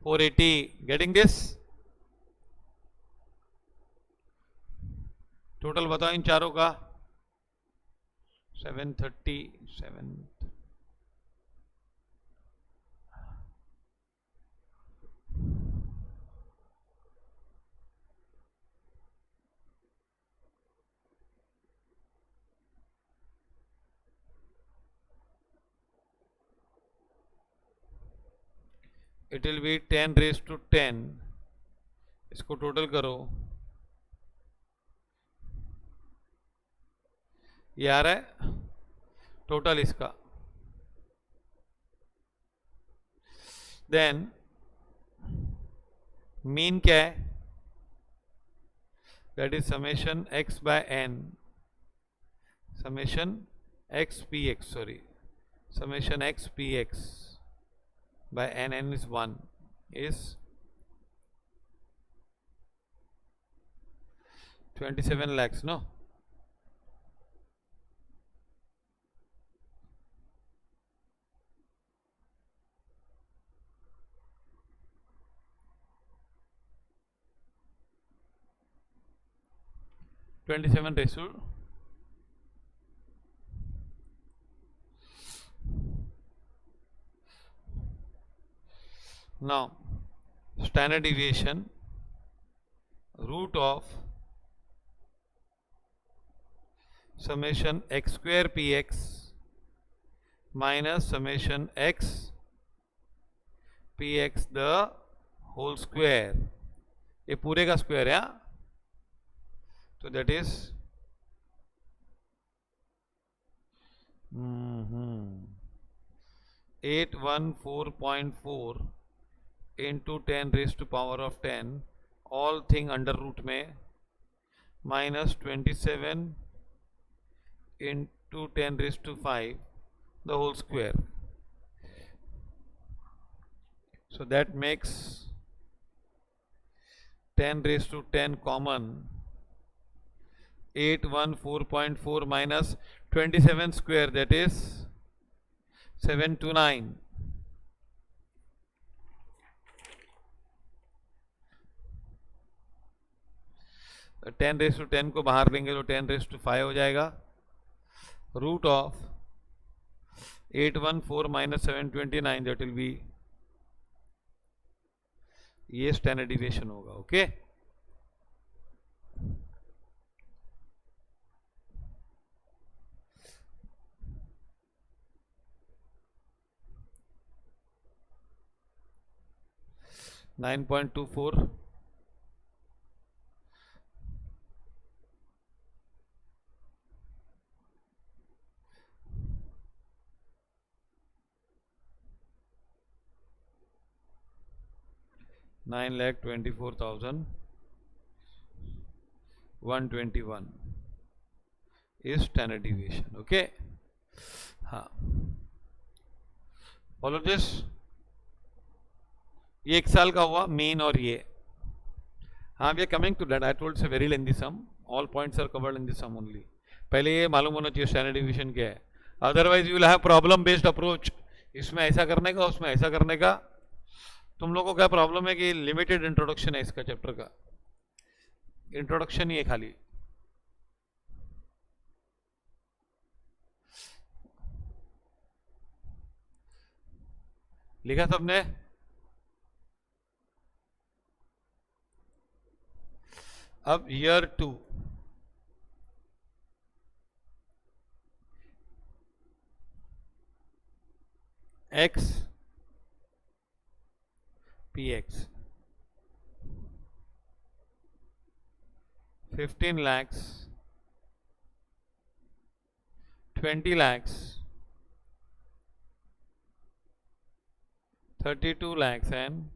480. Getting this. टोटल बताओ इन चारों का. 737. It will be 10⁻10. इसको टोटल करो. ये आ रहा है टोटल इसका. देन मीन क्या है, that is summation x by n, summation x p x, sorry summation x p x by n, n is 1 is 27 lakhs. No, ratio. Now standard deviation root of summation x square px minus summation x px the whole square, ये पूरे का स्क्वायर है, तो that is 814.4 into 10 raised to power of 10 all thing under root में minus 27 into 10 raised to 5 the whole square. So that makes 10 raised to 10 common. 814.4 minus 27 square, that is 729. तो 10 रेस टू 10 को बाहर लेंगे तो 10 रेस टू 5 हो जाएगा. Root of 814 minus 729, that will be, ये स्टैंडर्ड डिविएशन होगा. Okay, $9.24. $9,24,121 is standard deviation. Okay, हाँ, follow this. ये 1 साल का हुआ मीन और ये. हाँ, we are coming to that. I told it's a very lengthy sum. All points are covered in this sum only. पहले ये मालूम होना चाहिए स्टैंडर्ड डिविएशन क्या है, otherwise you will have problem based approach. इसमें ऐसा करने का, उसमें ऐसा करने का. तुम लोगों को क्या प्रॉब्लम है कि लिमिटेड इंट्रोडक्शन है इसका चैप्टर का. इंट्रोडक्शन ही है खाली. लिखा सबने? अब year 2, x px 15 lakhs, 20 lakhs, 32 lakhs and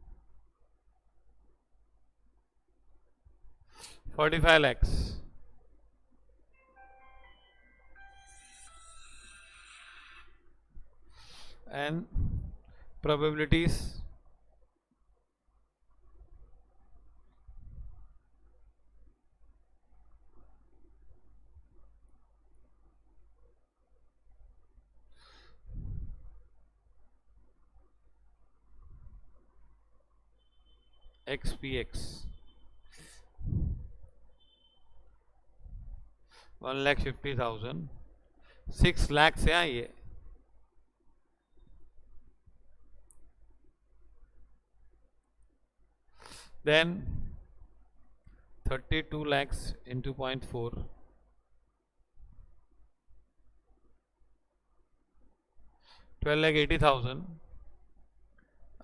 45 lakhs. And probabilities xpx 1,50,000, 6 lakh से आइए. Then 32 lakhs into 0.4, 12,80,000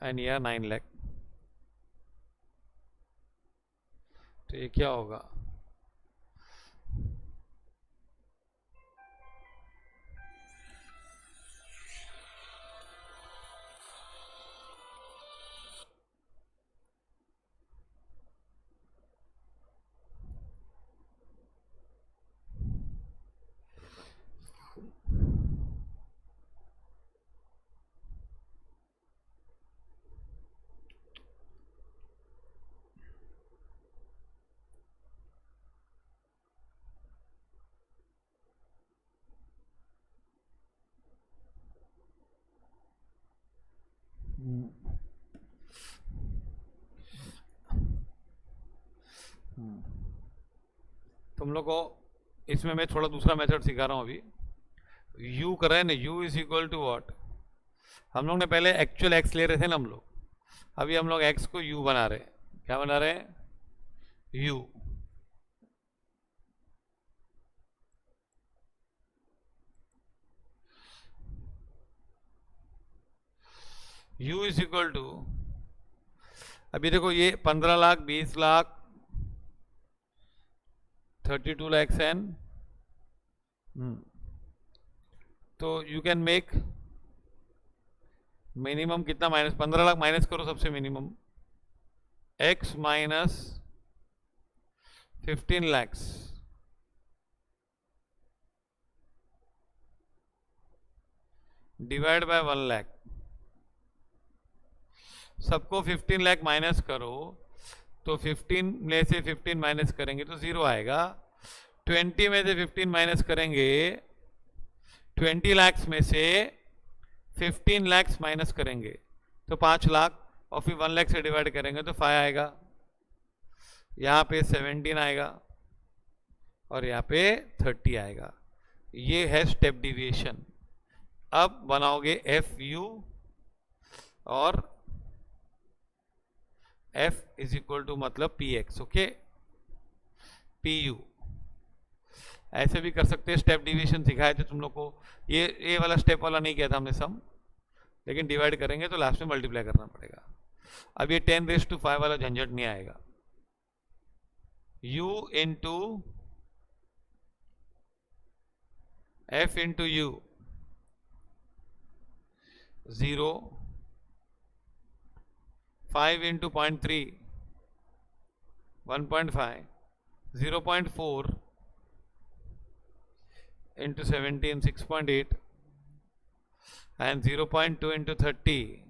and here 9 lakh. तो ये क्या होगा? तुम लोग को इसमें मैं थोड़ा दूसरा मेथड सिखा रहा हूँ अभी. u कर रहे हैं ना, u is equal to what? हम लोग ने पहले एक्चुअल x ले रहे थे ना हम लोग, अभी हम लोग x को u बना रहे हैं। क्या बना रहे हैं? u। u is equal to, अभी देखो ये 15 लाख, 20 लाख, 32 lakhs एंड तो यू कैन मेक मिनिमम कितना माइनस, 15 लाख माइनस करो सबसे minimum, x minus 15 lakhs divide by 1 lakh. सबको 15 लाख माइनस करो तो 15 में से 15 माइनस करेंगे तो 0 आएगा। 20 में से 15 माइनस करेंगे, 20 lakhs में से 15 lakhs माइनस करेंगे तो 5 लाख, और फिर 1 लाख से डिवाइड करेंगे तो 5 आएगा। यहाँ पे 17 आएगा और यहाँ पे 30 आएगा। ये है स्टेप डिविएशन। अब बनाओगे एफ यू और एफ इज इक्वल टू मतलब P x. Okay, P U ऐसे भी कर सकते हैं। स्टेप डिविएशन सिखाए थे तुम लोग को, ये वाला स्टेप वाला नहीं किया था हमने सम, लेकिन डिवाइड करेंगे तो लास्ट में मल्टीप्लाई करना पड़ेगा। अब ये 10⁵ वाला झंझट नहीं आएगा। u into f into you 0, 5 into 0.3 1.5, 0.4 into 17 6.8 and 0.2 into 30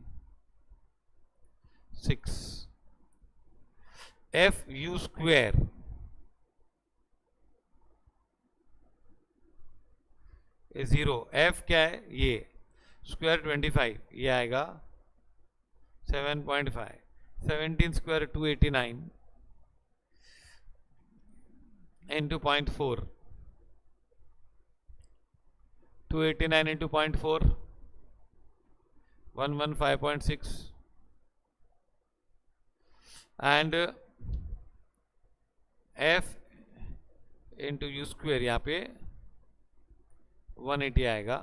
6। f u square is 0। f क्या है? ये स्क्वायर 25, ये आएगा 7.5, 17 square 289 into 0.4, 289 into 0.4 115.6 and f into you square यहाँ पे 180 आएगा।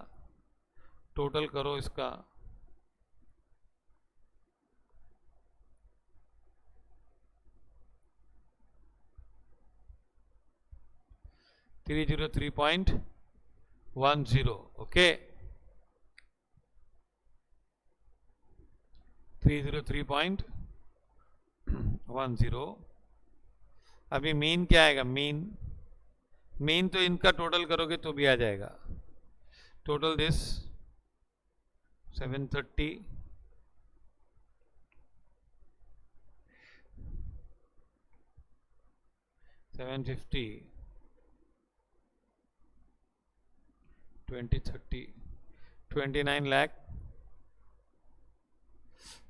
टोटल करो इसका, $303.10। ओके, 303.10। अभी मीन क्या आएगा? मीन तो इनका टोटल करोगे तो भी आ जाएगा। Total this 730 750 20 30 29 lakh.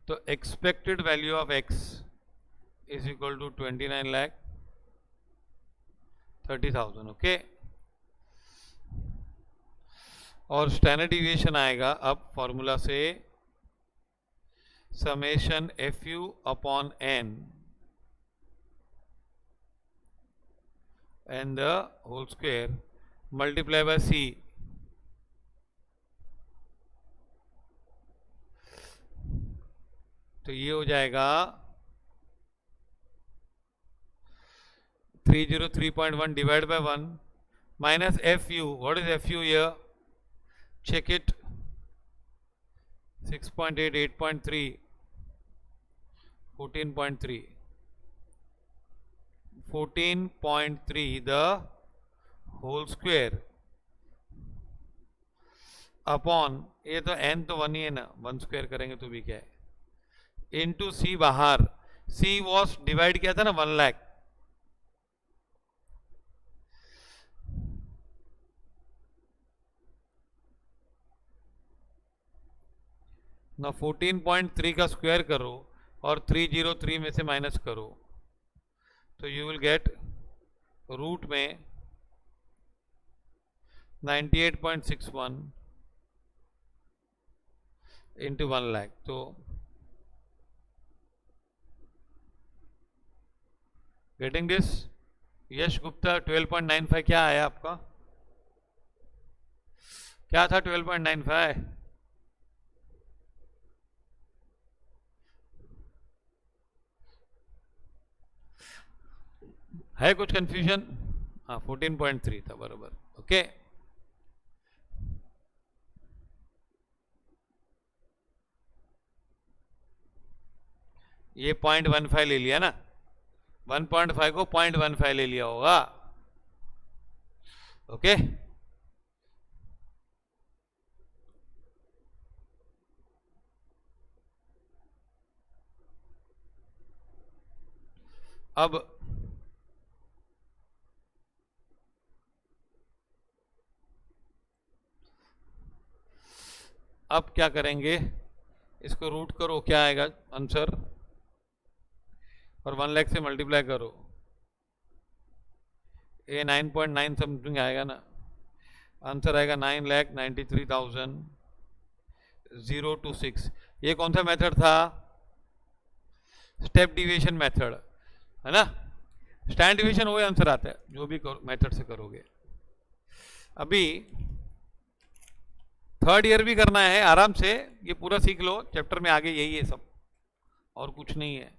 तो expected value of x is equal to 29,30,000। Okay, और स्टैंडर्ड डिविएशन आएगा अब फॉर्मूला से summation f u upon n and the whole square multiply by c. तो ये हो जाएगा 303.1 divided by 1 minus fu. What is fu here? Check it. 6.8, 8.3, 14.3, 14.3 the whole square upon, ये तो n तो 1 ही है ना, 1 स्क्वायर करेंगे तो भी क्या है, इंटू सी। बाहर सी वॉस डिवाइड किया था ना 1 लाख, ना 14.3 का स्क्वायर करो और 303 में से माइनस करो तो यू विल गेट रूट में 98.61 इंटू 1 लाख। तो गेटिंग दिस? यश गुप्ता 12.95 क्या आया आपका? क्या था 12.95? है कुछ कंफ्यूजन? हाँ 14.3 था बराबर। ओके ये 0.15 ले लिया ना, 1.5 को 0.15 ले लिया होगा। ओके अब क्या करेंगे, इसको रूट करो, क्या आएगा आंसर, और 1 लाख से मल्टीप्लाई करो, ये 9.9 समथिंग आएगा ना, आंसर आएगा 9,93,026। ये कौन सा मेथड था? स्टेप डिविएशन मेथड है ना। स्टैंड डिविएशन वही आंसर आता है जो भी मेथड से करोगे। अभी थर्ड ईयर भी करना है आराम से, ये पूरा सीख लो, चैप्टर में आगे यही है सब, और कुछ नहीं है।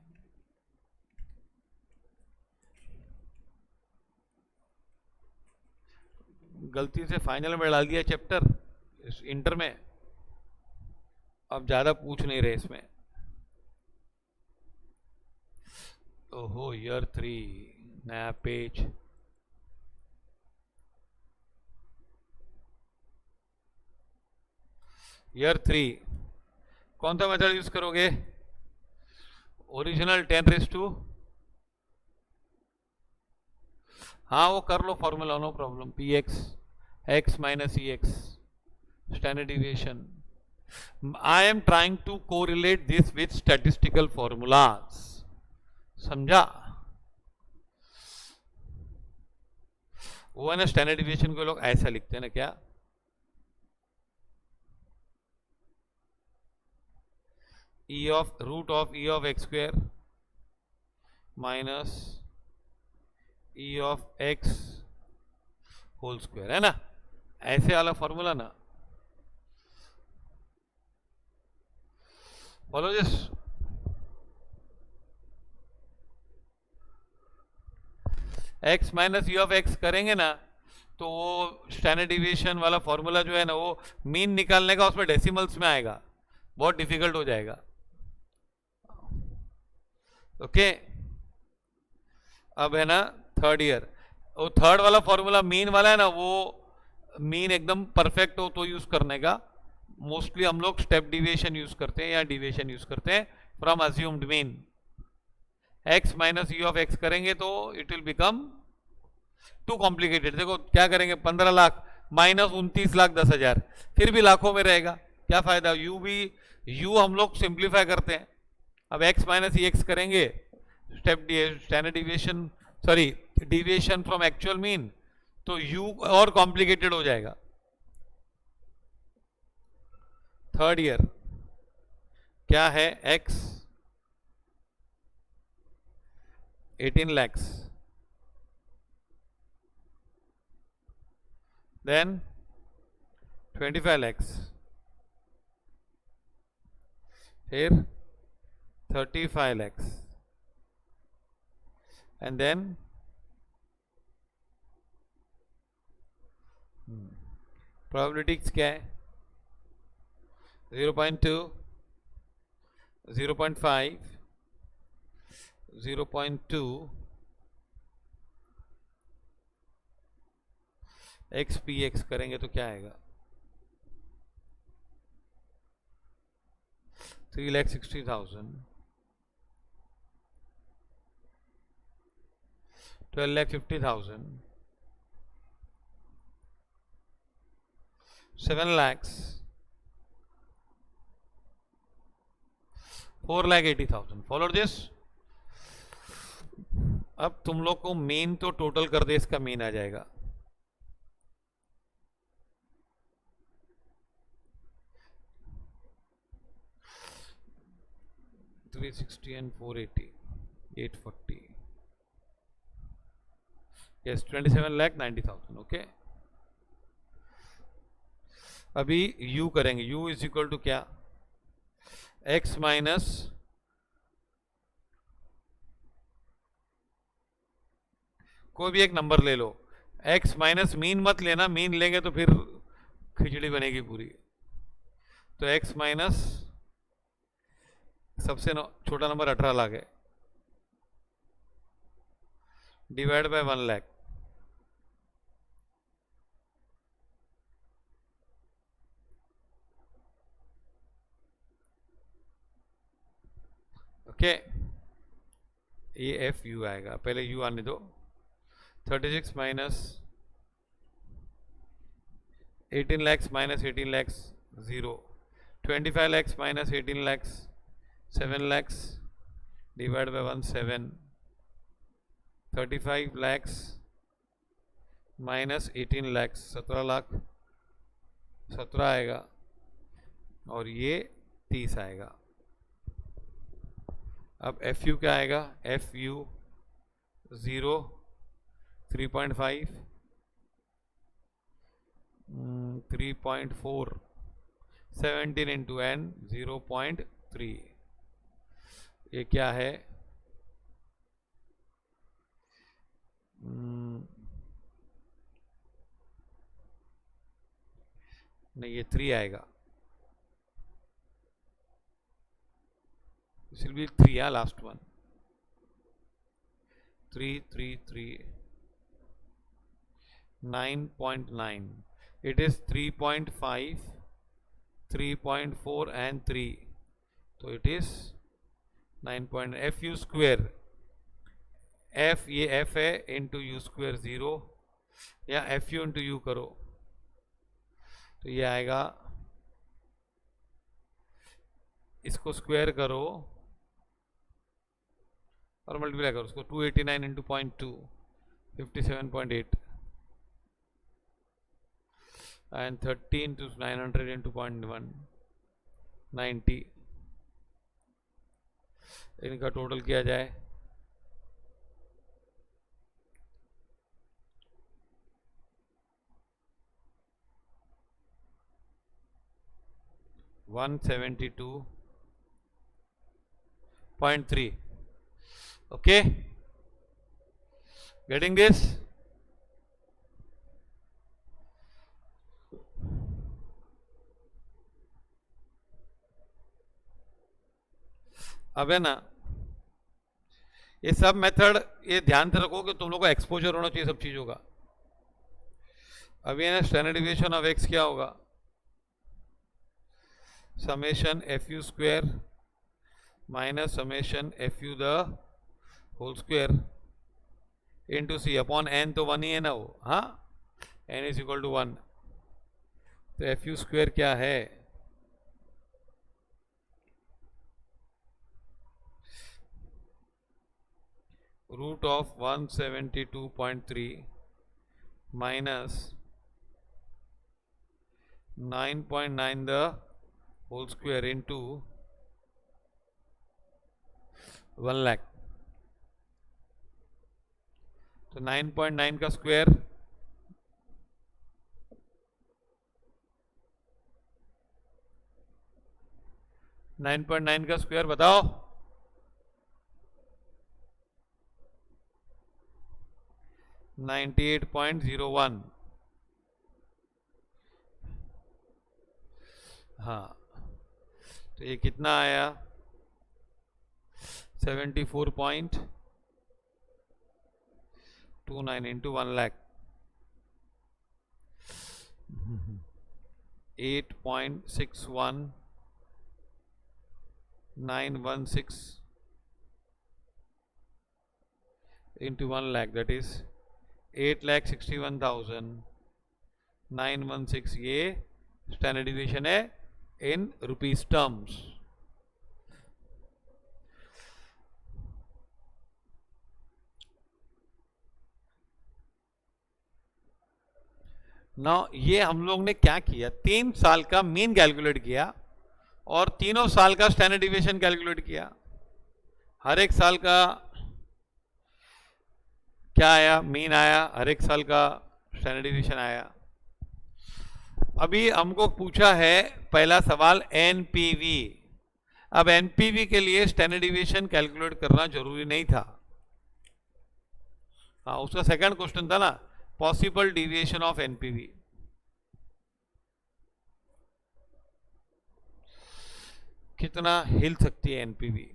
गलती से फाइनल में डाल दिया चैप्टर इस इंटर में, अब ज्यादा पूछ नहीं रहे इसमें। ओहो ईयर 3 नया पेज। ईयर 3 कौन सा मेथड यूज करोगे? ओरिजिनल 10⁻²। हाँ वो कर लो formula, no problem. P x x minus e x standard deviation. I am trying to correlate this with statistical formulas, समझा? वो है ना स्टैंडर्ड डिविएशन को लोग ऐसा लिखते हैं ना, क्या e of root of e of x square minus e of x whole square, है ना, ऐसे वाला फॉर्मूला ना। Follow this. X minus e of x करेंगे ना, तो वो स्टैंडर्ड डिविएशन वाला फॉर्मूला जो है ना, वो मीन निकालने का उसमें डेसिमल्स में आएगा, बहुत डिफिकल्ट हो जाएगा। ओके अब है ना थर्ड ईयर, वो थर्ड वाला फॉर्मूला मीन वाला है ना, वो मीन एकदम परफेक्ट हो तो यूज करने का। मोस्टली हम लोग स्टेप डिविएशन यूज करते हैं या डिविएशन यूज करते हैं from assumed mean. X minus e of x करेंगे तो it will become too complicated. देखो क्या करेंगे, 15 लाख माइनस 29,10,000, फिर भी लाखों में रहेगा, क्या फायदा। यू हम लोग सिंप्लीफाई करते हैं। अब एक्स माइनस ई एक्स करेंगे, standard deviation, sorry deviation from actual mean, तो यू और कॉम्प्लिकेटेड हो जाएगा। थर्ड ईयर क्या है, एक्स 18 lakhs, then 25 lakhs, फिर 35 lakhs, and then probabilities क्या है, 0.2, 0.5, 0.2, एक्स पी एक्स करेंगे तो क्या आएगा, 3,60,000, 12,50,000, 7 lakhs, 4,80,000। Follow this. अब तुम लोग को मेन तो टोटल कर दे, इसका मेन आ जाएगा, $360 and 480, 840, यस 27,90,000 ओके। अभी u करेंगे, u इज इक्वल टू क्या, x माइनस कोई भी एक नंबर ले लो, x माइनस मीन मत लेना, मीन लेंगे तो फिर खिचड़ी बनेगी पूरी। तो x माइनस सबसे छोटा नंबर 18 लाख है, डिवाइड बाय 1 लाख। ओके, ये एफ यू आएगा, पहले यू आने दो। 36 minus 18 lakhs minus 18 lakhs 0, 25 lakhs minus 18 lakhs 7 lakhs, divide by 1 7, 35 lakhs minus 18 lakhs 17 lakh, 17 आएगा, और ये 30 आएगा। अब एफ यू क्या आएगा, एफ यू 0, 3.5, 3.4, 17 इंटू n 0.3, ये क्या है, नहीं ये 3 आएगा, this will be 3, yeah, last one, 3 3 3, 9.9, it is 3.5, 3.4 and 3, so it is 9. F u square, F ये एफ है इंटू यू स्क्वेयर 0, या एफ यू इंटू यू करो तो ये आएगा, इसको स्क्वायर करो और मल्टीप्लाई करो उसको, 289 इंटू 0.2, 57.8, एंड 30 इंटू 900 इंटू 0.1, 90, इनका टोटल किया जाए 172.3, okay, getting this? अब है ना, ये सब मेथड ये ध्यान से रखो कि तुम लोग को एक्सपोजर होना चाहिए सब चीजों का। अब ये ना स्टैंडर्ड डिविएशन ऑफ एक्स क्या होगा, summation f u square minus summation f u the whole square into c upon n, तो 1 ही है ना वो, हाँ, एन इज इक्वल टू 1, तो एफ यू स्क्वेयर क्या है, root of 172.3 minus 9.9 the whole square into 1 lakh, तो 9.9 का स्क्वायर 9.9 का स्क्वायर बताओ, 98.01, हाँ, तो ये कितना आया, 74.29 into 1 lakh, 8.61916 into 1 lakh, that is 8,61,916, ये स्टैंडर्ड डिविएशन है इन रुपीस टर्म्स। ना ये हम लोग ने क्या किया, 3 साल का मीन कैलकुलेट किया और तीनों साल का स्टैंडर्ड डिविएशन कैलकुलेट किया। हर एक साल का क्या आया, मीन आया, हर एक साल का स्टैंडर्ड डिविएशन आया। अभी हमको पूछा है पहला सवाल एनपीवी। अब एनपीवी के लिए स्टैंडर्ड डिविएशन कैलकुलेट करना जरूरी नहीं था। हाँ, उसका सेकंड क्वेश्चन था ना, पॉसिबल डिविएशन ऑफ एनपीवी। कितना हिल सकती है एनपीवी।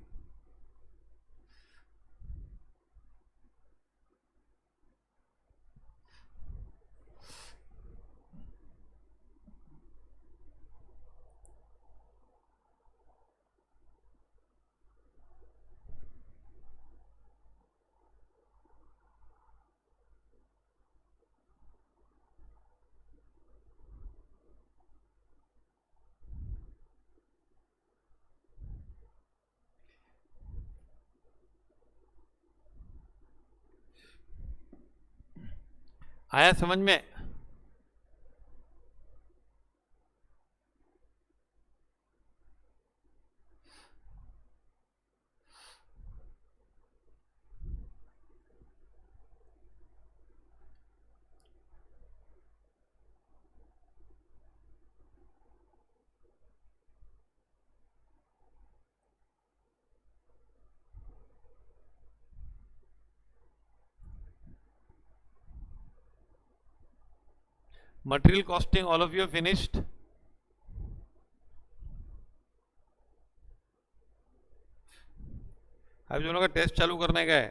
आया समझ में? Material costing all of you finished? अब जो लोगों का टेस्ट चालू करने का है,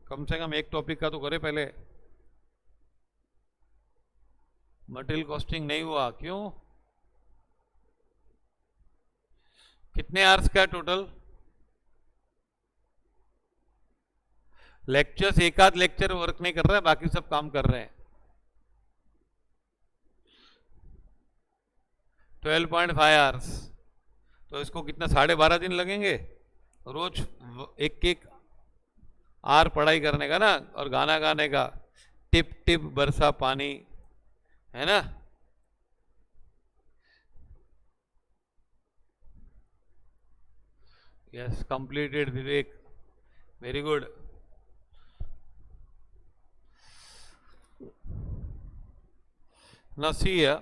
कम से कम एक टॉपिक का तो करे पहले। मटेरियल कॉस्टिंग नहीं हुआ क्यों? कितने आवर्स का टोटल? लेक्चर्स, एक आध लेक्चर वर्क नहीं कर रहा है, बाकी सब काम कर रहे हैं। 12.5 आवर्स, तो इसको कितना 12.5 दिन लगेंगे रोज एक एक आर पढ़ाई करने का ना, और गाना गाने का, टिप टिप बरसा पानी, है ना। Yes, completed Vivek, very good. Now see here,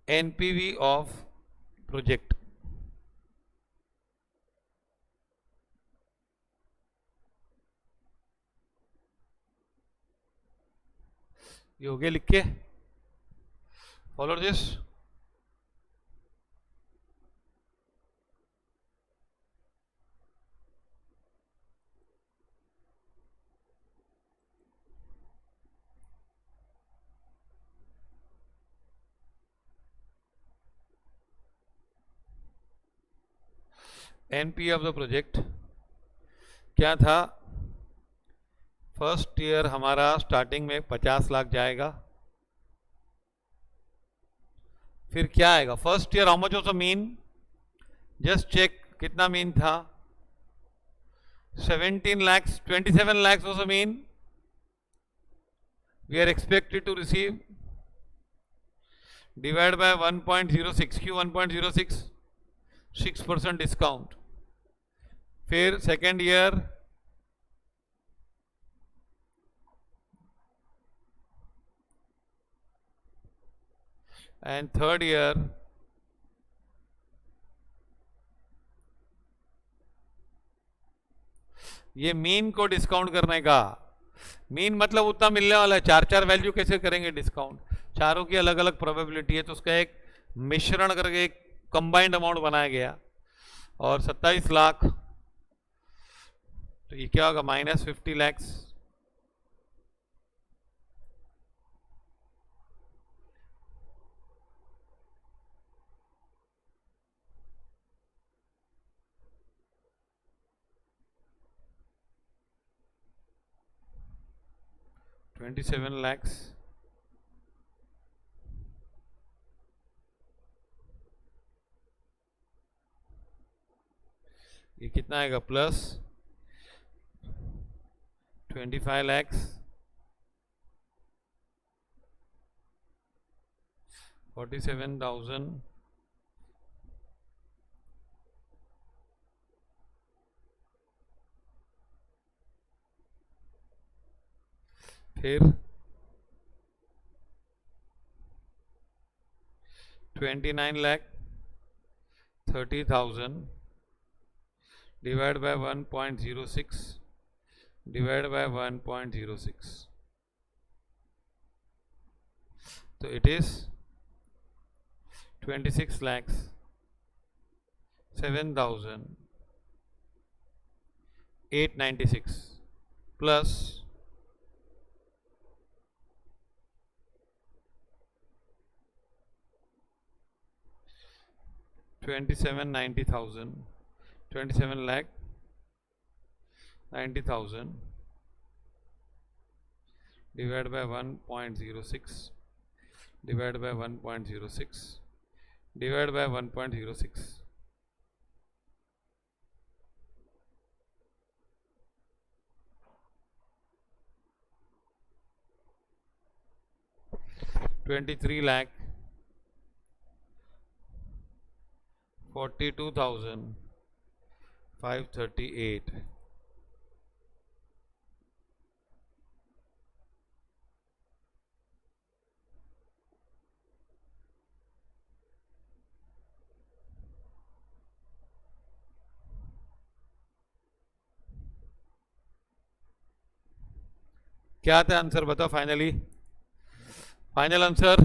NPV of project. ये हो गया लिख के, follow this. NP of the project क्या था? फर्स्ट ईयर हमारा स्टार्टिंग में 50 लाख जाएगा। फिर क्या आएगा? First year how much was the mean? Just check, कितना मीन था? 17 lakhs, 27 lakhs was the mean we are expected to receive. Divide by 1.06, Q 1.06, 6% discount. फिर second year and third year ये मीन को डिस्काउंट करने का। मीन मतलब उतना मिलने वाला है, चार चार वैल्यू कैसे करेंगे डिस्काउंट? चारों की अलग अलग प्रोबेबिलिटी है, तो उसका एक मिश्रण करके एक कंबाइंड अमाउंट बनाया गया। और 27 लाख, तो ये क्या होगा? -50 lakhs। $27 lakhs, ये कितना आएगा? प्लस 25 lakhs, 47,000, फिर 29,30,000 डिवाइड बाय 1.06 डिवाइड बाय 1.06, तो it is 26,07,896 plus 27,90,000 27,90,000 divided by 1.06 divided by 1.06 divided by 1.06, $23,42,538. क्या था आंसर बताओ फाइनली, फाइनल आंसर?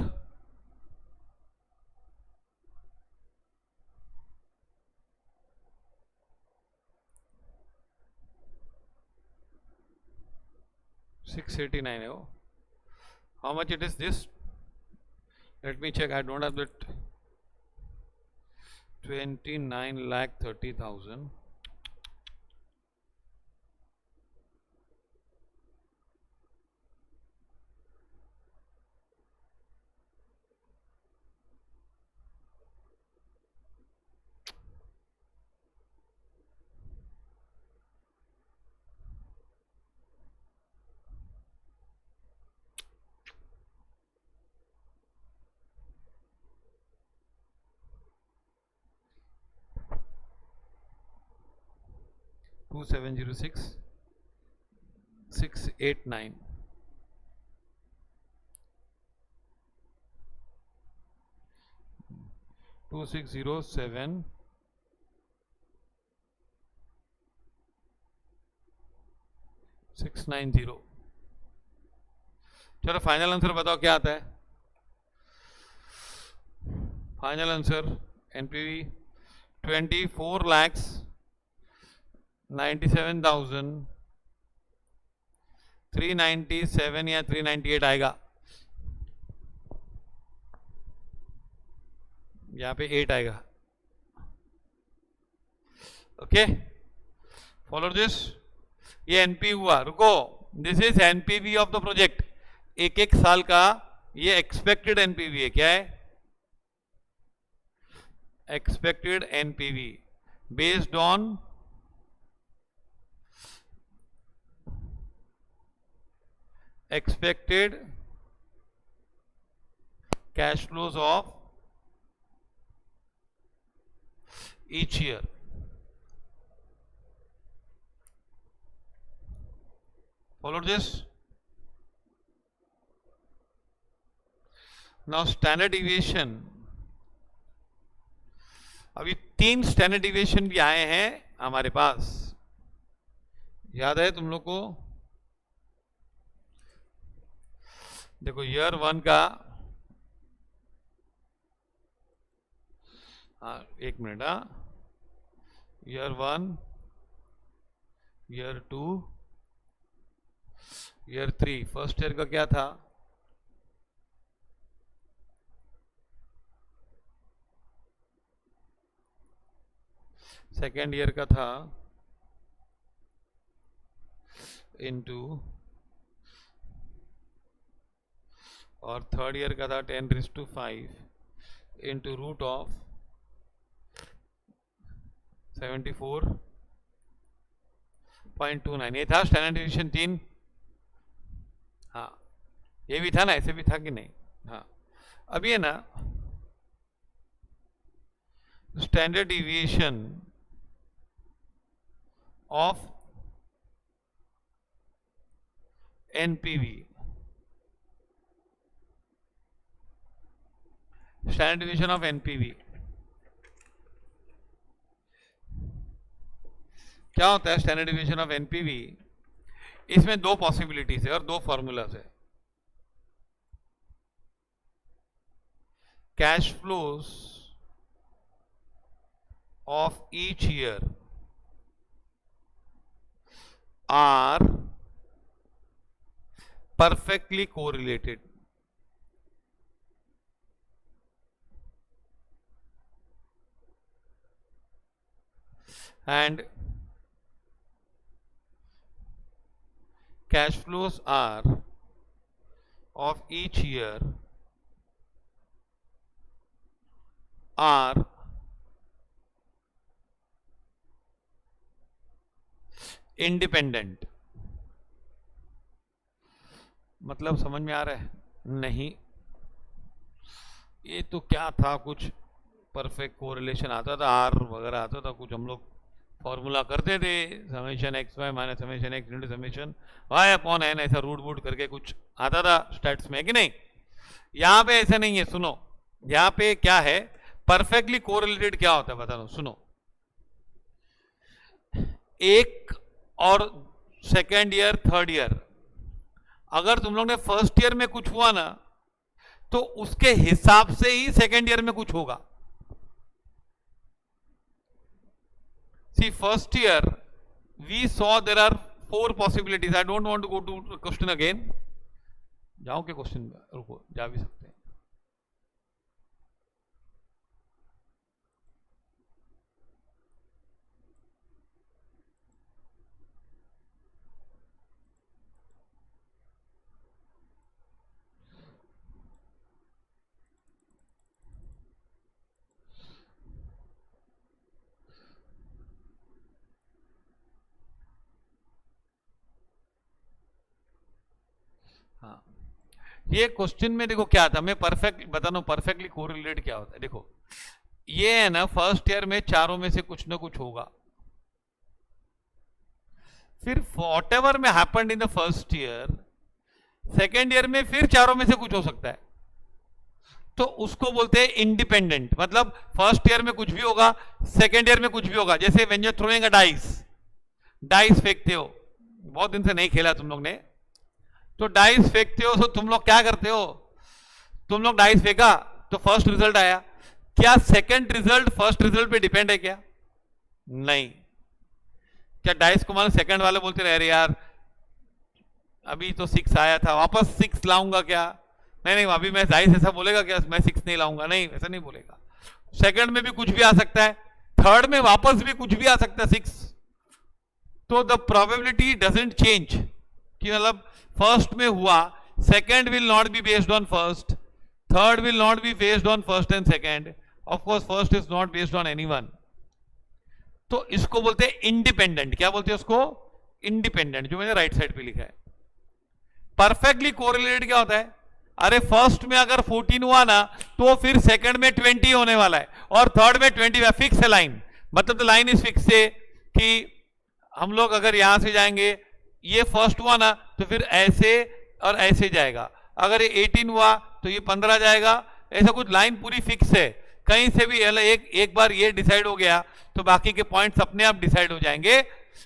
$689 है वो. How much it is this? Let me check. I don't have that. 29,30,000. $2,706,689. $2,607 690. चलो फाइनल आंसर बताओ क्या आता है. फाइनल आंसर एनपीवी 24,97,397 या 398 आएगा. यहाँ पे 8 आएगा. Okay, follow this. ये एनपी हुआ. रुको, this is NPV of the project. एक एक साल का ये एक्सपेक्टेड एनपीवी है. क्या है? Expected NPV based on expected cash flows of each year. Follow this. Now standard deviation. अभी 3 स्टैंडर्ड डिविएशन भी आए हैं हमारे पास. याद है तुम लोग को? देखो ईयर 1 का, एक minute. Year 1, year 2, year 3. First year का क्या था? सेकेंड ईयर का था इनटू, और थर्ड ईयर का था 10⁵ इंटू रूट ऑफ 74.29. ये था स्टैंडर्ड डिविएशन 3. हाँ, ये भी था ना, ऐसे भी था कि नहीं? हाँ. अब ये ना standard deviation of NPV standard division of NPV क्या होता है? स्टैंडर्ड डिविजन ऑफ एनपीवी, इसमें दो पॉसिबिलिटीज है और दो फॉर्मूलाज है. Cash flows of each year are perfectly correlated. And cash flows are of each year are independent. मतलब समझ में आ रहा है? नहीं, ये तो क्या था, कुछ परफेक्ट कोरिलेशन आता था, आर वगैरह आता था, कुछ हम लोग फॉर्मूला करते थे, summation x y minus summation x into summation y upon n, ऐसा रूट वूट करके कुछ आता था स्टैट्स में, कि नहीं? यहां पे ऐसा नहीं है. सुनो, यहां पे क्या है, परफेक्टली कोरिलेटेड क्या होता है बता दो. सुनो, एक और सेकेंड ईयर थर्ड ईयर, अगर तुम लोग ने फर्स्ट ईयर में कुछ हुआ ना, तो उसके हिसाब से ही सेकेंड ईयर में कुछ होगा. See first year we saw there are 4 possibilities. I don't want to go to question again. जाओ के क्वेश्चन में, रुको, जा भी सकते हैं. हाँ, ये क्वेश्चन में देखो क्या था, मैं परफेक्ट बता रहा हूं, परफेक्टली कोरिलेट क्या होता है. देखो ये है ना, फर्स्ट ईयर में चारों में से कुछ ना कुछ होगा, फिर वॉट एवर में happened in the first year, second year में फिर चारों में से कुछ हो सकता है, तो उसको बोलते हैं इंडिपेंडेंट. मतलब फर्स्ट ईयर में कुछ भी होगा, सेकेंड ईयर में कुछ भी होगा. जैसे when you are throwing a dice फेंकते हो, बहुत दिन से नहीं खेला तुम लोग ने, तो डाइस फेंकते हो, तो तुम लोग क्या करते हो, तुम लोग डाइस फेंका तो फर्स्ट रिजल्ट आया, क्या सेकंड रिजल्ट फर्स्ट रिजल्ट पे डिपेंड है क्या? नहीं. क्या डाइस को मान सेकंड वाले बोलते रहे, अरे यार अभी तो 6 आया था, वापस 6 लाऊंगा क्या? नहीं नहीं, अभी मैं डाइस ऐसा बोलेगा क्या, मैं 6 नहीं लाऊंगा? नहीं, ऐसा नहीं बोलेगा. सेकंड में भी कुछ भी आ सकता है, थर्ड में वापस भी कुछ भी आ सकता है 6. तो द प्रोबेबिलिटी डजंट चेंज, कि मतलब फर्स्ट में हुआ, second will not be based on first, third will not be based on first and second, of course first is not based on anyone. तो इसको बोलते हैं इंडिपेंडेंट. क्या बोलते हैं उसको? इंडिपेंडेंट, जो मैंने राइट साइड पे लिखा है. परफेक्टली कोरिलेटेड क्या होता है, अरे फर्स्ट में अगर 14 हुआ ना, तो फिर सेकंड में 20 होने वाला है, और थर्ड में 20. फिक्स है लाइन, मतलब द लाइन इज फिक्स है कि हम लोग अगर यहां से जाएंगे, ये फर्स्ट हुआ ना तो फिर ऐसे और ऐसे जाएगा, अगर ये 18 हुआ तो ये 15 जाएगा, ऐसा कुछ लाइन पूरी फिक्स है. कहीं से भी एक बार ये डिसाइड हो गया तो बाकी के पॉइंट्स अपने आप डिसाइड हो जाएंगे.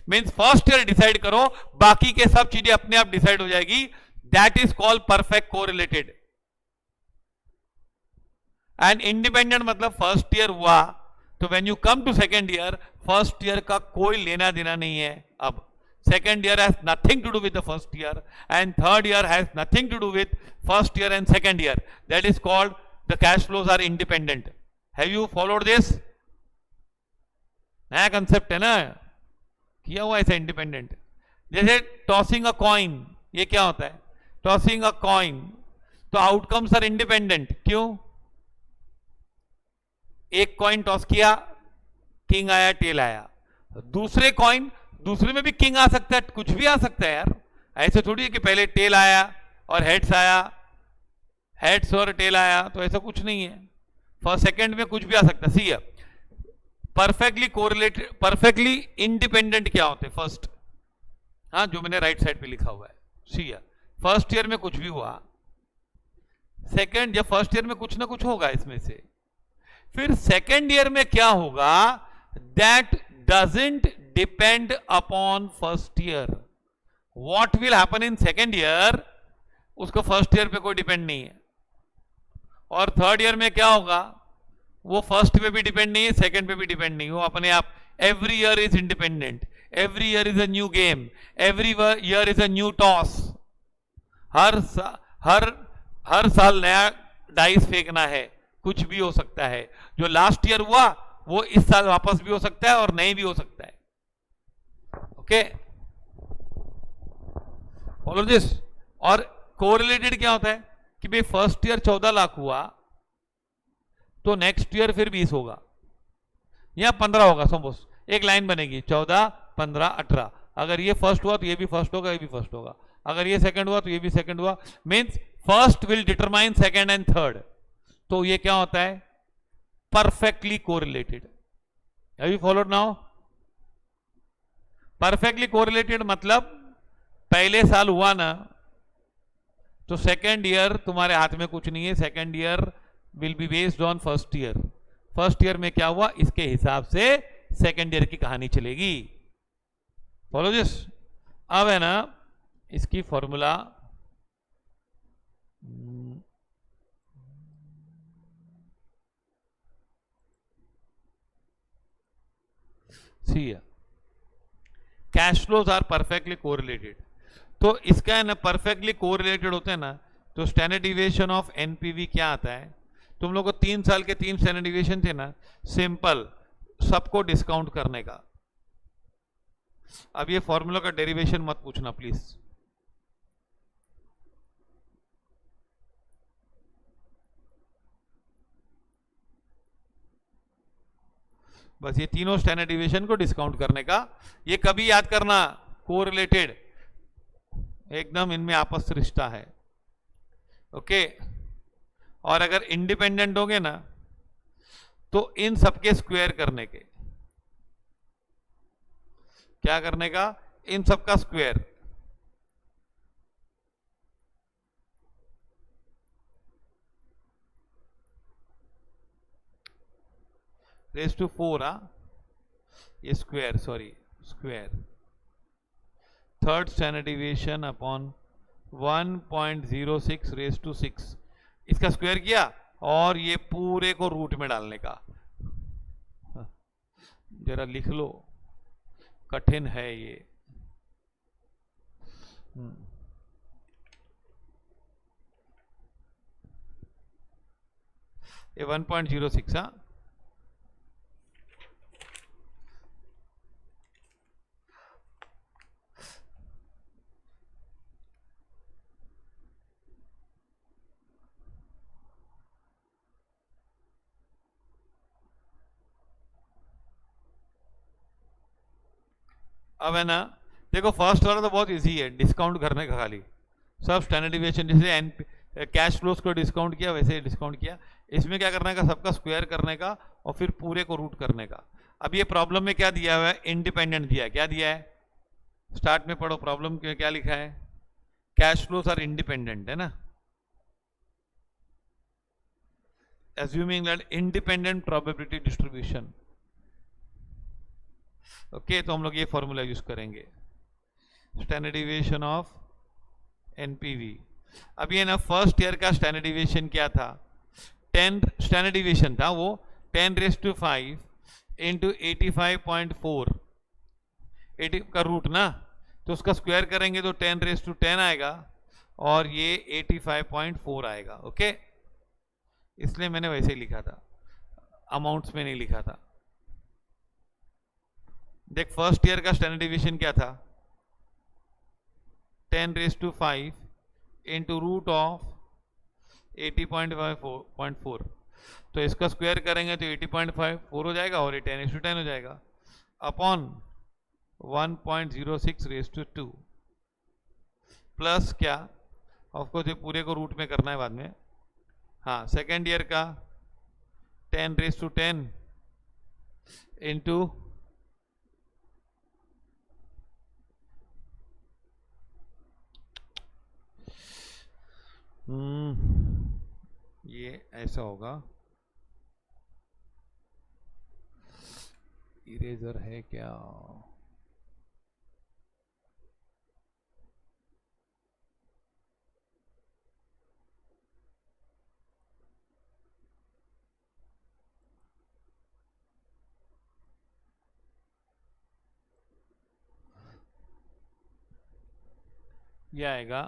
मींस फर्स्ट ईयर डिसाइड करो, बाकी के सब चीजें अपने आप डिसाइड हो जाएगी. That is called perfect correlated. And independent मतलब फर्स्ट ईयर हुआ तो when you come to second year, first year का कोई लेना देना नहीं है. अब second year has nothing to do with the first year, and third year has nothing to do with first year and second year. That is called the cash flows are independent. Have you followed this? नया कंसेप्ट है ना, किया हुआ ऐसा इंडिपेंडेंट. जैसे टॉसिंग अ कॉइन, ये क्या होता है? टॉसिंग अ कॉइन, तो आउटकम्स आर इंडिपेंडेंट. क्यों? एक कॉइन टॉस किया, किंग आया, टेल आया. दूसरे कॉइन, दूसरे में भी किंग आ सकता है, कुछ भी आ सकता है यार. ऐसे थोड़ी है कि पहले टेल आया और हेड्स आया, हेड्स और टेल आया, तो ऐसा कुछ नहीं है. फर्स्ट सेकंड में कुछ भी आ सकता है. सी है परफेक्टली कोरिलेटेड, परफेक्टली इंडिपेंडेंट क्या होते हैं? फर्स्ट, हाँ, जो मैंने राइट साइड पे लिखा हुआ है. सी है फर्स्ट ईयर में कुछ भी हुआ, सेकेंड या फर्स्ट ईयर में कुछ ना कुछ होगा इसमें से। फिर सेकेंड ईयर में क्या होगा, that doesn't depend upon first year. What will happen in second year, उसको फर्स्ट ईयर पे कोई डिपेंड नहीं है। और थर्ड ईयर में क्या होगा, वो फर्स्ट पे भी डिपेंड नहीं है, सेकेंड पे भी डिपेंड नहीं, वो अपने आप। Every year is independent, every year is a new game, every year is a new toss. हर हर हर साल नया डाइस फेंकना है, कुछ भी हो सकता है। जो लास्ट ईयर हुआ वो इस साल वापस भी हो सकता है और नहीं भी हो सकता है। Okay, follow this. और कोरिलेटेड क्या होता है कि भाई फर्स्ट ईयर 14 लाख हुआ तो नेक्स्ट ईयर फिर 20 होगा या 15 होगा। सपोज एक लाइन बनेगी 14, 15, 18। अगर ये फर्स्ट हुआ तो ये भी फर्स्ट होगा, ये भी फर्स्ट होगा। अगर ये सेकंड हुआ तो ये भी सेकंड हुआ। Means first will determine second and third. तो ये क्या होता है, perfectly correlated. Have you followed now? Perfectly correlated मतलब पहले साल हुआ ना तो सेकेंड ईयर तुम्हारे हाथ में कुछ नहीं है। Second year will be based on first year. First year में क्या हुआ इसके हिसाब से सेकेंड ईयर की कहानी चलेगी। Follow this. अब है ना इसकी फॉर्मूला सी है, cash flows are perfectly correlated. तो इसका है ना परफेक्टली कोरिलेटेड होते हैं ना, तो स्टैंडर्ड डिविएशन ऑफ एनपीवी क्या आता है। तुम लोग को 3 साल के 3 स्टैंडर्ड डिविएशन थे ना, सिंपल, सबको डिस्काउंट करने का। अब ये फॉर्मूला का डेरिवेशन मत पूछना प्लीज। बस ये तीनों स्टैंडर्ड डिविएशन को डिस्काउंट करने का। ये कभी याद करना, कोरिलेटेड, एकदम इनमें आपस रिश्ता है। ओके। और अगर इंडिपेंडेंट होगे ना तो इन सबके स्क्वायर करने के, क्या करने का, इन सबका स्क्वायर। रेस टू 4, ये square, sorry square, third standard deviation upon 1.06 raise to 6, इसका स्क्वायर किया और ये पूरे को रूट में डालने का। जरा लिख लो, कठिन है ये। ये 1.06, हाँ। अब है ना देखो, फर्स्ट वाला तो बहुत इजी है, डिस्काउंट करने का खाली। सब स्टैंडर्ड डिविएशन, जैसे कैश फ्लोज को डिस्काउंट किया वैसे ही डिस्काउंट किया। इसमें क्या करने का, सबका स्क्वायर करने का और फिर पूरे को रूट करने का। अब ये प्रॉब्लम में क्या दिया हुआ है, इंडिपेंडेंट दिया है। क्या दिया है, स्टार्ट में पढ़ो, प्रॉब्लम में क्या लिखा है, कैश फ्लोज आर इंडिपेंडेंट, है ना। assuming that independent probability distribution। Okay, तो हम लोग ये फॉर्मूला यूज करेंगे, स्टैंडर्ड डिविएशन ऑफ एनपीवी। अब ये ना फर्स्ट ईयर का स्टैंडर्ड डिविएशन क्या था, 10 स्टैंडर्ड डिविएशन था वो 10⁵ इंटू 85.4, 80 का रूट ना, तो उसका स्क्वायर करेंगे तो 10⁻10 आएगा और ये 85.4 आएगा। ओके, इसलिए मैंने वैसे ही लिखा था, अमाउंट्स में नहीं लिखा था। देख, फर्स्ट ईयर का स्टैंडर्ड डिविएशन क्या था, 10⁵ इंटू रूट ऑफ 80.4, तो इसका स्क्वायर करेंगे तो 80.4 हो जाएगा और ये 10:10 हो जाएगा अपॉन 1.06⁻², प्लस क्या, ऑफकोर्स ये पूरे को रूट में करना है बाद में। हाँ, सेकेंड ईयर का 10⁻10 इंटू ये ऐसा होगा, इरेजर है क्या? ये आएगा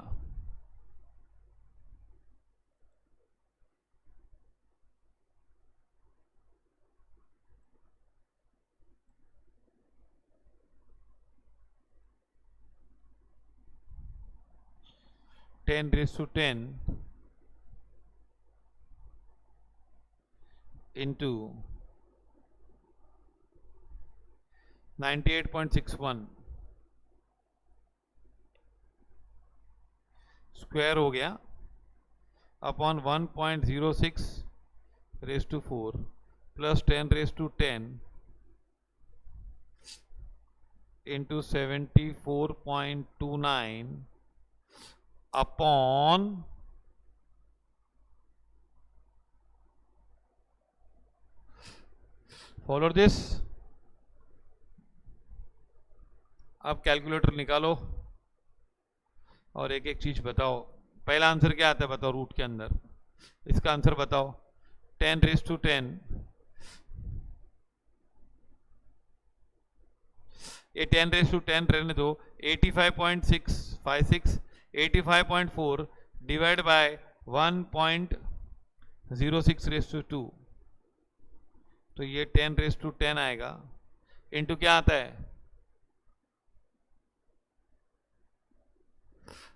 10⁻10 into 98.61 स्क्वायर हो गया upon 1.06⁻4 plus 10⁻10 into 74.29 upon follow this. अब कैलकुलेटर निकालो और एक एक चीज बताओ। पहला आंसर क्या आता है बताओ, रूट के अंदर इसका आंसर बताओ। 10⁻10, ये 10⁻10 रहने दो। 85.656 85.4 डिवाइड बाय 1.06⁻2, तो ये 10⁻10 आएगा। इंटू क्या आता है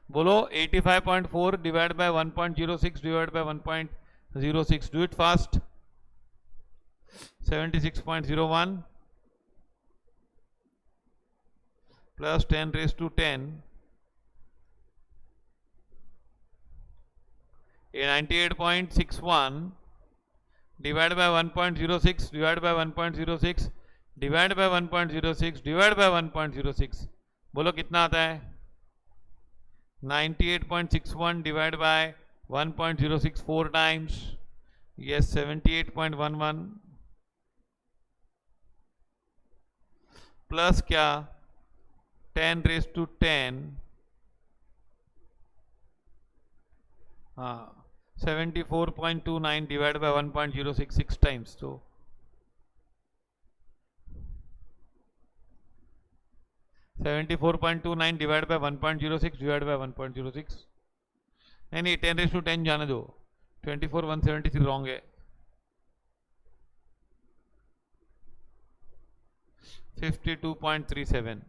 बोलो? 85.4 divide by 1.06 divide by 1.06, do it fast. 76.01 plus 10⁻10, ये 98.61 divide by 1.06 divide by 1.06 divide by 1.06 divide by 1.06, बोलो कितना आता है? 98.61 divide by 1.06 4 times, yes 78.11 plus क्या 10⁻10, हाँ 74.29 डिवाइड बाय 1.06 6 टाइम्स, तो 74.29 डिवाइड बाय 1.06 डिवाइड बाय 1.06, नहीं 10⁻10 जाने दो। 24,173 रॉन्ग है। 52.37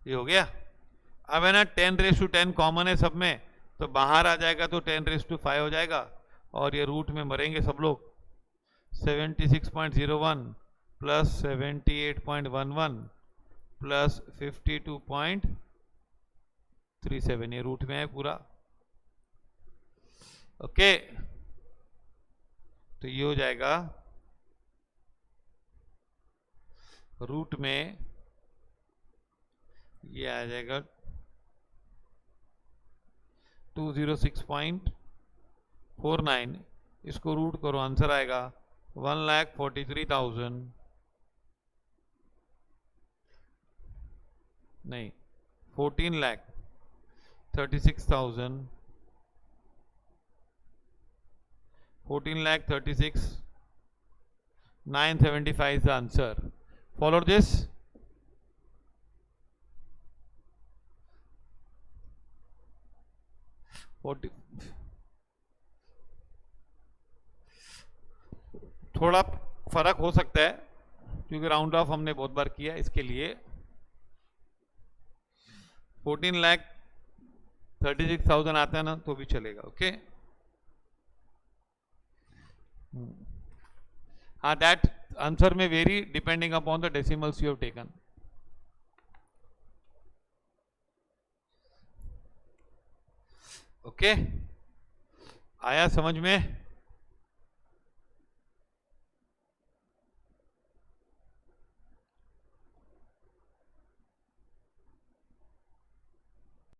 ये हो गया। अब है ना 10⁻10 कॉमन है सब में, तो बाहर आ जाएगा तो 10⁻5 हो जाएगा और ये रूट में मरेंगे सब लोग। 76.01 प्लस 78.11 प्लस 52.37, ये रूट में है पूरा। ओके, तो ये हो जाएगा रूट में, ये आ जाएगा 206.49, इसको रूट करो आंसर आएगा 1,43,000 नहीं 14,36,000 14,36,975 is the answer. Follow this. थोड़ा फर्क हो सकता है क्योंकि राउंड ऑफ हमने बहुत बार किया, इसके लिए 14,36,000 आता है ना तो भी चलेगा। ओके, हाँ दैट आंसर में very depending upon the decimals you have taken. Okay, आया समझ में?